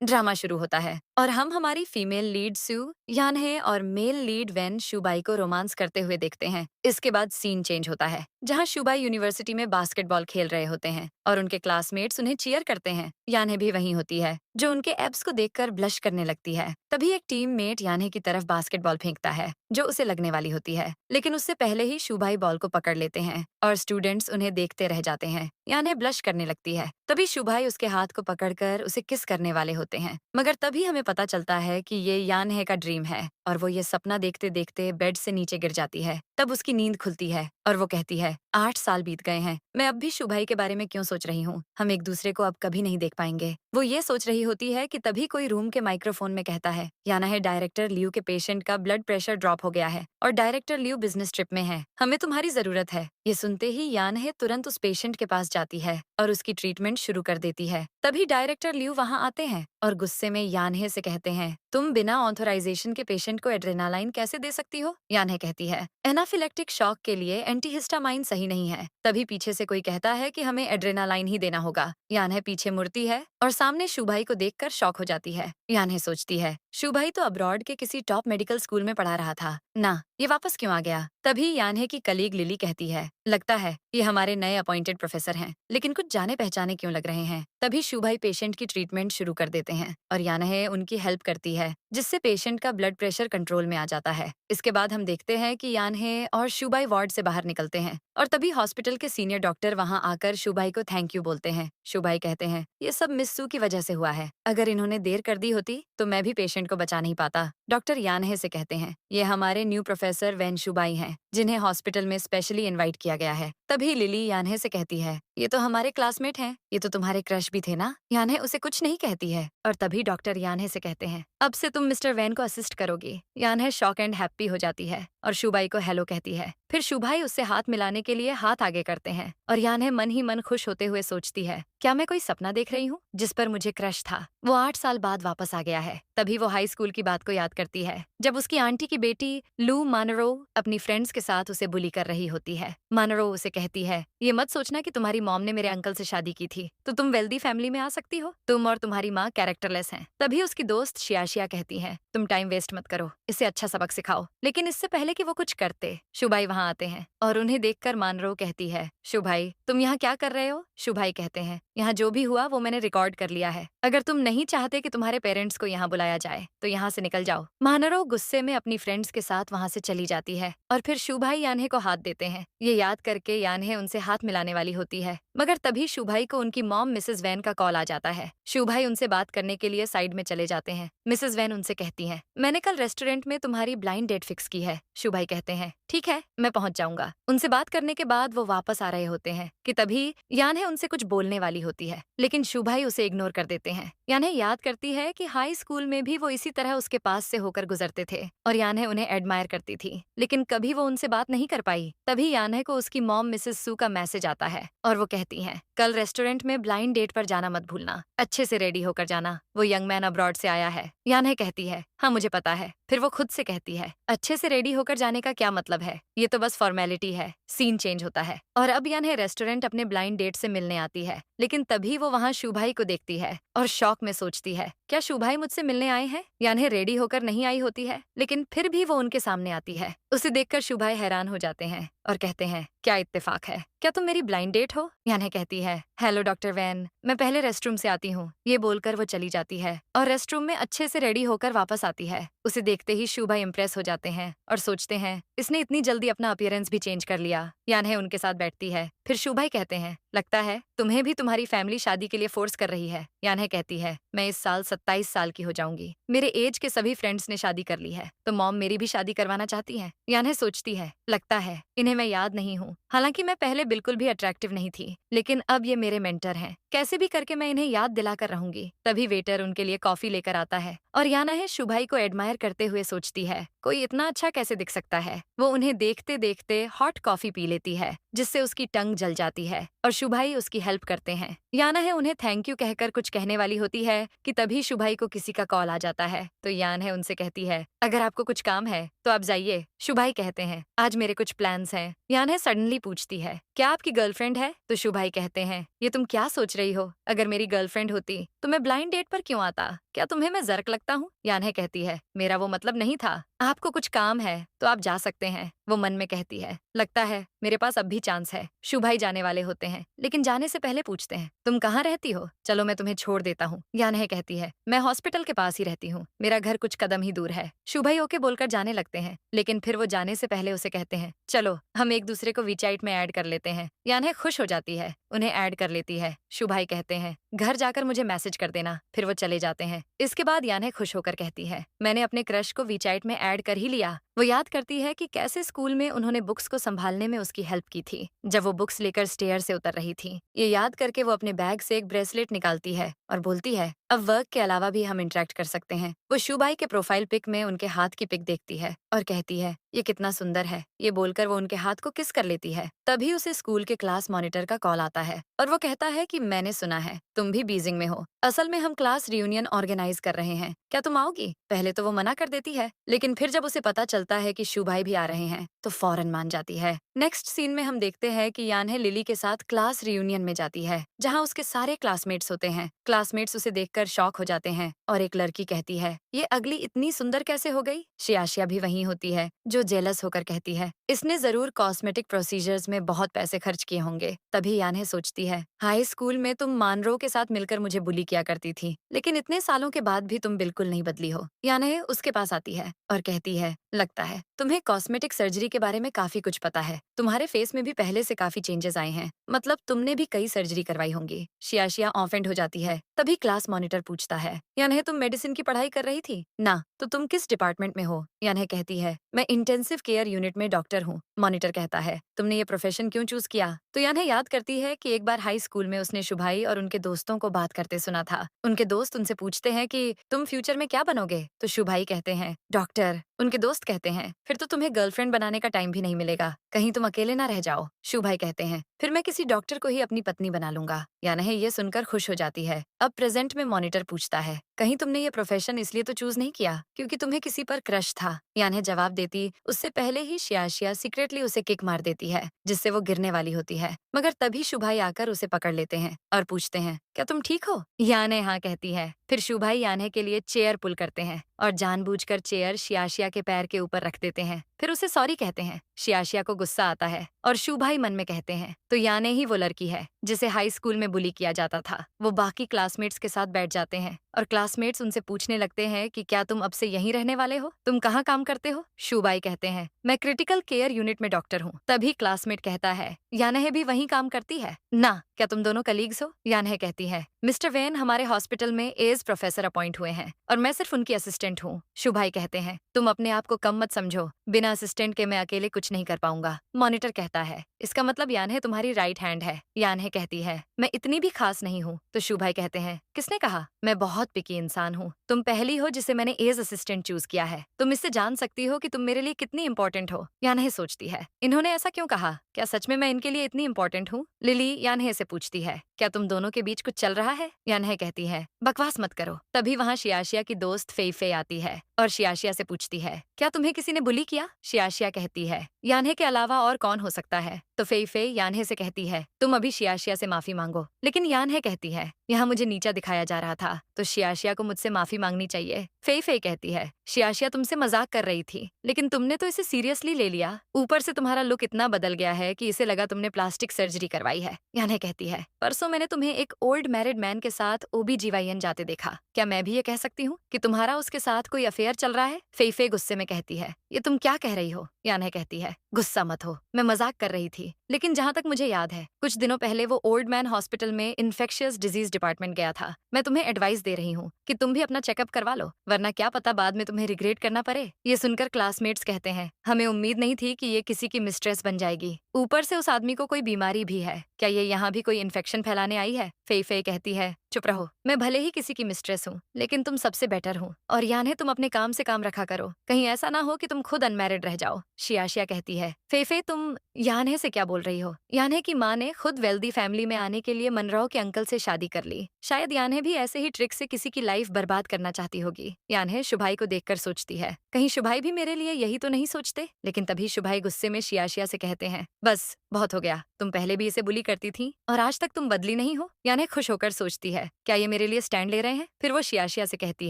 Drama शुरू होता है और हम हमारी फीमेल लीड सू यान्हे और मेल लीड वेन शुबाई को रोमांस करते हुए देखते हैं। इसके बाद सीन चेंज होता है जहां शुबाई यूनिवर्सिटी में बास्केटबॉल खेल रहे होते हैं और उनके क्लासमेट्स उन्हें चीयर करते हैं। यान्हे भी वहीं होती है जो उनके एब्स को देखकर ब्लश करने लगती है। तभी एक टीममेट यान्हे की तरफ बास्केटबॉल फेंकता है जो उसे लगने वाली होती है, लेकिन उससे पहले ही शुबाई बॉल को पकड़ लेते हैं और स्टूडेंट्स उन्हें देखते रह जाते हैं। यान्हे ब्लश करने लगती है। तभी शुभाई उसके हाथ को पकड़कर उसे किस करने वाले होते हैं, मगर तभी हमें पता चलता है कि ये यान्हे का ड्रीम है और वो ये सपना देखते देखते बेड से नीचे गिर जाती है। तब उसकी नींद खुलती है और वो कहती है 8 साल बीत गए हैं, मैं अब भी शुभाई के बारे में क्यों सोच रही हूँ, हम एक दूसरे को अब कभी नहीं देख पाएंगे। वो ये सोच रही होती है कि तभी कोई रूम के माइक्रोफोन में कहता है यान्हे डायरेक्टर लियू के पेशेंट का ब्लड प्रेशर ड्रॉप हो गया है और डायरेक्टर लियू बिजनेस ट्रिप में है, हमें तुम्हारी जरूरत है। ये सुनते ही यान्हे तुरंत उस पेशेंट के पास जाती है और उसकी ट्रीटमेंट शुरू कर देती है। तभी डायरेक्टर लियू वहां आते हैं और गुस्से में यान्हे से कहते हैं तुम बिना ऑथराइजेशन के पेशेंट को एड्रेनालाइन कैसे दे सकती हो। यान्हे कहती है एनाफिलेक्टिक शॉक के लिए एंटीहिस्टामाइन सही नहीं है। तभी पीछे से कोई कहता है कि हमें एड्रेनालाइन ही देना होगा। यान्हे पीछे मुड़ती है और सामने शुभाई को देखकर शॉक हो जाती है। यान्हे सोचती है शुभाई तो अब्रॉड के किसी टॉप मेडिकल स्कूल में पढ़ा रहा था ना, ये वापस क्यों आ गया। तभी यान्हे की कलीग लिली कहती है लगता है ये हमारे नए अपॉइंटेड प्रोफेसर हैं, लेकिन कुछ जाने पहचाने क्यों लग रहे हैं। तभी शुभाई पेशेंट की ट्रीटमेंट शुरू कर देते हैं और यान्हे उनकी हेल्प करती है जिससे पेशेंट का ब्लड प्रेशर कंट्रोल में आ जाता है। इसके बाद हम देखते हैं कि यान्हे और शुभाई वार्ड से बाहर निकलते हैं और तभी हॉस्पिटल के सीनियर डॉक्टर वहां आकर शुभाई को थैंक यू बोलते हैं। शुभाई कहते हैं ये सब मिस सू की वजह से हुआ है, अगर इन्होंने देर कर दी होती तो मैं भी पेशेंट को बचा नहीं पाता। डॉक्टर यान्हे से कहते हैं ये हमारे न्यू प्रोफेसर वेन शुबाई हैं जिन्हें हॉस्पिटल में स्पेशली इनवाइट किया गया है। तभी लिली यान्हे से कहती है ये तो हमारे क्लासमेट हैं, ये तो तुम्हारे क्रश भी थे ना। यान्हे उसे कुछ नहीं कहती है और तभी डॉक्टर यान्हे से कहते हैं अब से तुम मिस्टर वैन को असिस्ट करोगी। यान्हे शॉक एंड हैप्पी हो जाती है और शुभाई को हेलो कहती है। फिर शुभाई उससे हाथ मिलाने के लिए हाथ आगे करते हैं और यान्हे मन ही मन खुश होते हुए सोचती है क्या मैं कोई सपना देख रही हूँ जिस पर मुझे क्रश था, वो 8 साल बाद वापस आ गया है। तभी वो हाई स्कूल की बात को याद करती है जब उसकी आंटी की बेटी लू मानरो अपनी फ्रेंड्स के साथ उसे बुली कर रही होती है। मानरो उसे कहती है ये मत सोचना कि तुम्हारी मॉम ने मेरे अंकल से शादी की थी तो तुम वेल्दी फैमिली में आ सकती हो, तुम और तुम्हारी माँ कैरेक्टरलेस हैं। तभी उसकी दोस्त शियाशिया कहती है तुम टाइम वेस्ट मत करो, इसे अच्छा सबक सिखाओ। लेकिन इससे पहले कि वो कुछ करते शुभाई वहां आते हैं और उन्हें देखकर मानरो कहती है शुभाई तुम यहाँ क्या कर रहे हो। शुभाई कहते हैं यहाँ जो भी हुआ वो मैंने रिकॉर्ड कर लिया है, अगर तुम नहीं चाहते कि तुम्हारे पेरेंट्स को यहाँ बुलाया जाए तो यहाँ से निकल जाओ। मानरो गुस्से में अपनी फ्रेंड्स के साथ वहां से चली जाती है और फिर शुभाई यान्हे को हाथ देते हैं। ये याद करके यान्हे उनसे हाथ मिलाने वाली होती है, मगर तभी शुभाई को उनकी मॉम मिसेस वैन का कॉल आ जाता है। शुभाई उनसे बात करने के लिए साइड में चले जाते हैं। मिसेस वैन उनसे कहती हैं मैंने कल रेस्टोरेंट में तुम्हारी ब्लाइंड डेट फिक्स की है। शुभाई कहते हैं ठीक है मैं पहुंच जाऊंगा। उनसे बात करने के बाद वो वापस आ रहे होते हैं कि तभी यान्हे उनसे कुछ बोलने वाली होती है, लेकिन शुभाई उसे इग्नोर कर देते हैं। यान्हे याद करती है कि हाई स्कूल में भी वो इसी तरह उसके पास से होकर गुजरते थे और यान्हे उन्हें एडमायर करती थी, लेकिन कभी वो उनसे बात नहीं कर पाई। तभी यान्हे को उसकी मॉम मिसेस सू का मैसेज आता है और वो कहती हैं कल रेस्टोरेंट में ब्लाइंड डेट पर जाना मत भूलना, अच्छे से रेडी होकर जाना, वो यंग मैन अब्रॉड से आया है। यान्हे कहती है हाँ मुझे पता है। फिर वो खुद से कहती है अच्छे से रेडी होकर जाने का क्या मतलब है, ये तो बस फॉर्मेलिटी है। सीन चेंज होता है और अब यान्हे रेस्टोरेंट अपने ब्लाइंड डेट से मिलने आती है, लेकिन तभी वो वहाँ शुभाई को देखती है और शॉक में सोचती है क्या शुभाई मुझसे मिलने आए हैं। यान्हे रेडी होकर नहीं आई होती है, लेकिन फिर भी वो उनके सामने आती है। उसे देखकर शुभाई हैरान हो जाते हैं और कहते हैं क्या इत्तेफाक है, क्या तुम मेरी ब्लाइंड डेट हो। यान्हे कहती है हेलो डॉक्टर वैन, मैं पहले रेस्टरूम से आती हूँ। ये बोलकर वो चली जाती है और रेस्टरूम में अच्छे से रेडी होकर वापस आती है। उसे देखते ही शुभाई इम्प्रेस हो जाते हैं और सोचते हैं इसने इतनी जल्दी अपना अपीयरेंस भी चेंज कर लिया। यान्हे उनके साथ बैठती है। फिर शुभाई कहते हैं लगता है तुम्हें भी तुम्हारी फैमिली शादी के लिए फोर्स कर रही है। यान्हे कहती है मैं इस साल 27 साल की हो जाऊंगी, मेरे एज के सभी फ्रेंड्स ने शादी कर ली है तो मॉम मेरी भी शादी करवाना चाहती है। यान्हे सोचती है लगता है इन्हें मैं याद नहीं हूँ, हालांकि मैं पहले बिल्कुल भी अट्रैक्टिव नहीं थी, लेकिन अब ये मेरे मेंटर हैं, कैसे भी करके मैं इन्हें याद दिलाकर रहूंगी। तभी वेटर उनके लिए कॉफी लेकर आता है और याना है शुभाई को एडमायर करते हुए सोचती है, कोई इतना अच्छा कैसे दिख सकता है। वो उन्हें देखते देखते हॉट कॉफी पी लेती है, जिससे उसकी टंग जल जाती है और शुभाई उसकी हेल्प करते हैं। याना है उन्हें थैंक यू कहकर कुछ कहने वाली होती है कि तभी शुभाई को किसी का कॉल आ जाता है। तो यान है उनसे कहती है, अगर आपको कुछ काम है तो आप जाइए। शुभाई कहते हैं, आज मेरे कुछ प्लान्स हैं। यान है सडनली पूछती है, क्या आपकी गर्लफ्रेंड है? तो शुभाई कहते हैं, ये तुम क्या सोच रही हो? अगर मेरी गर्लफ्रेंड होती तो मैं ब्लाइंड डेट पर क्यों आता? क्या तुम्हें मैं जर्क लगता हूँ? यान्हे कहती है, मेरा वो मतलब नहीं था। आपको कुछ काम है तो आप जा सकते हैं। वो मन में कहती है, लगता है मेरे पास अब भी चांस है। शुभाई जाने वाले होते हैं, लेकिन जाने से पहले पूछते हैं, तुम कहाँ रहती हो? चलो मैं तुम्हें छोड़ देता हूँ। यान्हे कहती है, मैं हॉस्पिटल के पास ही रहती हूँ, मेरा घर कुछ कदम ही दूर है। शुभाई ओके बोलकर जाने लगते हैं, लेकिन फिर वो जाने से पहले उसे कहते हैं, चलो हम एक दूसरे को वीचाइट में ऐड कर लेते हैं। यान्हे खुश हो जाती है, उन्हें ऐड कर लेती है। शुभाई कहते हैं, घर जाकर मुझे मैसेज कर देना। फिर वो चले जाते हैं। इसके बाद यान्हे खुश होकर कहती है, मैंने अपने क्रश को वीचाइट में ऐड कर ही लिया। वो याद करती है कि कैसे स्कूल में उन्होंने बुक्स को संभालने में उसकी हेल्प की थी, जब वो बुक्स लेकर स्टेयर से उतर रही थी। ये याद करके वो अपने बैग से एक ब्रेसलेट निकालती है और बोलती है, अब वर्क के अलावा भी हम इंटरेक्ट कर सकते हैं। वो शुभाई के प्रोफाइल पिक में उनके हाथ की पिक देखती है और कहती है, ये कितना सुंदर है। ये बोलकर वो उनके हाथ को किस कर लेती है। तभी उसे स्कूल के क्लास मॉनिटर का कॉल आता है और वो कहता है कि मैंने सुना है तुम भी बीजिंग में हो। असल में हम क्लास रियूनियन ऑर्गेनाइज कर रहे हैं, क्या तुम आओगी? पहले तो वो मना कर देती है, लेकिन फिर जब उसे पता चलता है कि शुभाई भी आ रहे हैं तो फौरन मान जाती है। नेक्स्ट सीन में हम देखते हैं कि यान्हे लिली के साथ क्लास रियूनियन में जाती है, जहाँ उसके सारे क्लासमेट्स होते हैं। क्लासमेट्स उसे देखकर शॉक हो जाते हैं और एक लड़की कहती है, ये अगली इतनी सुंदर कैसे हो गई? शियाशिया भी वहीं होती है, जो जेलस होकर कहती है, इसने जरूर कॉस्मेटिक प्रोसीजर्स में बहुत पैसे खर्च किए होंगे। तभी यान्हे सोचती है, हाई स्कूल में तुम मानरो के साथ मिलकर मुझे बुली किया करती थी, लेकिन इतने सालों के बाद भी तुम बिल्कुल नहीं बदली हो। यान्हे उसके पास आती है और कहती है, लगता है तुम्हें कॉस्मेटिक सर्जरी के बारे में काफी कुछ पता है। तुम्हारे फेस में भी पहले से काफी चेंजेस आए हैं, मतलब तुमने भी कई सर्जरी करवाई होंगी। शियाशिया ऑफेंड हो जाती है। तभी क्लास मॉनिटर पूछता है, यान्हे तुम मेडिसिन की पढ़ाई कर रही थी ना? तो तुम किस डिपार्टमेंट में हो? यान्हे कहती है, मैं इंटेंसिव केयर यूनिट में डॉक्टर हूँ। मॉनिटर कहता है, तुमने ये प्रोफेशन क्यों चूज किया? तो यान्हे याद करती है कि एक बार हाई स्कूल में उसने शुभाई और उनके दोस्तों को बात करते सुना था। उनके दोस्त उनसे पूछते हैं कि तुम फ्यूचर में क्या बनोगे? तो शुभाई कहते हैं, डॉक्टर। उनके दोस्त कहते हैं, फिर तो तुम्हें गर्लफ्रेंड बनाने का टाइम भी नहीं मिलेगा, कहीं तुम अकेले ना रह जाओ। शुभाई कहते हैं, फिर मैं किसी डॉक्टर को ही अपनी पत्नी बना लूंगा। यान्हे ये सुनकर खुश हो जाती है। अब प्रेजेंट में मॉनिटर पूछता है, कहीं तुमने ये प्रोफेशन इसलिए तो चूज नहीं किया क्योंकि तुम्हें किसी पर क्रश था? यान्हे जवाब देती, उससे पहले ही शियाशिया सीक्रेटली उसे किक मार देती है, जिससे वो गिरने वाली होती है। मगर तभी शुभाई आकर उसे पकड़ लेते हैं और पूछते हैं, क्या तुम ठीक हो? यान्हे हाँ कहती है। फिर शुभाई यान्हे के लिए चेयर पुल करते हैं और जानबूझकर चेयर शियाशिया के पैर के ऊपर रख देते हैं। फिर उसे सॉरी कहते हैं। शियाशिया को गुस्सा आता है और शुभाई मन में कहते हैं, तो यान्हे ही वो लड़की है जिसे हाई स्कूल में बुली किया जाता था। वो बाकी क्लासमेट्स के साथ बैठ जाते हैं और क्लासमेट्स उनसे पूछने लगते हैं कि क्या तुम अब से यहीं रहने वाले हो? तुम कहाँ काम करते हो? शुभाई कहते हैं, मैं क्रिटिकल केयर यूनिट में डॉक्टर हूँ। तभी क्लासमेट कहता है, यान्हे भी वहीं काम करती है ना? क्या तुम दोनों कलीग्स हो? यान्हे कहती है, मिस्टर वेन हमारे हॉस्पिटल में एज प्रोफेसर अपॉइंट हुए हैं और मैं सिर्फ उनकी असिस्टेंट हूँ। शुभाई कहते हैं, तुम अपने आप को कम मत समझो, बिना असिस्टेंट के मैं अकेले कुछ नहीं कर पाऊंगा। मॉनिटर कहता है, इसका मतलब यान्हे तुम्हारी राइट हैंड है। यान्हे कहती है, मैं इतनी भी खास नहीं हूँ। तो शुभाई कहते हैं, किसने कहा? मैं बहुत पिकी इंसान हूँ। तुम पहली हो जिसे मैंने एज असिस्टेंट चूज किया है। तुम इससे जान सकती हो कि तुम मेरे लिए कितनी इंपॉर्टेंट हो। यान्हे सोचती है, इन्होंने ऐसा क्यों कहा? क्या सच में मैं इनके लिए इतनी इंपॉर्टेंट हूँ? लिली यान्हे से पूछती है, क्या तुम दोनों के बीच कुछ चल रहा है? यान्हे कहती है, बकवास मत करो। तभी वहाँ शियाशिया की दोस्त फेई आती है और शियाशिया से पूछती है, क्या तुम्हें किसी ने बुली किया? शियाशिया कहती है, यान्हे के अलावा और कौन हो सकता है? तो फेई यान्हे से कहती है, तुम अभी शियाशिया से माफी मांगो। लेकिन यान्हे कहती है, यहाँ मुझे नीचा दिखाया जा रहा था, तो शियाशिया को मुझसे माफी मांगनी चाहिए। फेई कहती है, शियाशिया तुमसे मजाक कर रही थी, लेकिन तुमने तो इसे सीरियसली ले लिया। ऊपर से तुम्हारा लुक इतना बदल गया है कि इसे लगा तुमने प्लास्टिक सर्जरी करवाई है। यान्हे कहती है, परसों मैंने तुम्हें एक ओल्ड मैरिड मैन के साथ OBGYN जाते देखा। क्या मैं भी ये कह सकती हूँ कि तुम्हारा उसके साथ कोई अफेयर चल रहा है? फेई गुस्से में कहती है, ये तुम क्या कह रही हो? यान्हे कहती है, गुस्सा मत हो, मैं मजाक कर रही थी। लेकिन जहाँ तक मुझे याद है, कुछ दिनों पहले वो ओल्ड मैन हॉस्पिटल में इन्फेक्शियस डिजीज डिपार्टमेंट गया था। मैं तुम्हें एडवाइस दे रही हूँ कि तुम भी अपना चेकअप करवा लो, वरना क्या पता बाद में तुम्हें रिग्रेट करना पड़े। ये सुनकर क्लासमेट्स कहते हैं, हमें उम्मीद नहीं थी कि ये किसी की मिस्ट्रेस बन जाएगी। ऊपर से उस आदमी को कोई बीमारी भी है। क्या ये यहाँ भी कोई इन्फेक्शन फैलाने आई है? फेई फेई कहती है, चुप रहो, मैं भले ही किसी की मिस्ट्रेस हूँ, लेकिन तुम सबसे बेटर हो। और यान्हे तुम अपने काम से काम रखा करो, कहीं ऐसा ना हो कि तुम खुद अनमैरिड रह जाओ। शियाशिया कहती है, फेफे तुम यान्हे से क्या बोल रही हो? यान्हे की माँ ने खुद वेल्दी फैमिली में आने के लिए मनराव के अंकल से शादी कर ली। शायद यान्हे भी ऐसे ही ट्रिक से किसी की लाइफ बर्बाद करना चाहती होगी। यान्हे शुभाई को देखकर सोचती है, कहीं शुभाई भी मेरे लिए यही तो नहीं सोचते। लेकिन तभी शुभाई गुस्से में शियाशिया से कहते हैं, बस बहुत हो गया, तुम पहले भी इसे बुली करती थी और आज तक तुम बदली नहीं हो। यान्हे खुश होकर सोचती है, क्या ये मेरे लिए स्टैंड ले रहे हैं? फिर वो शियाशिया से कहती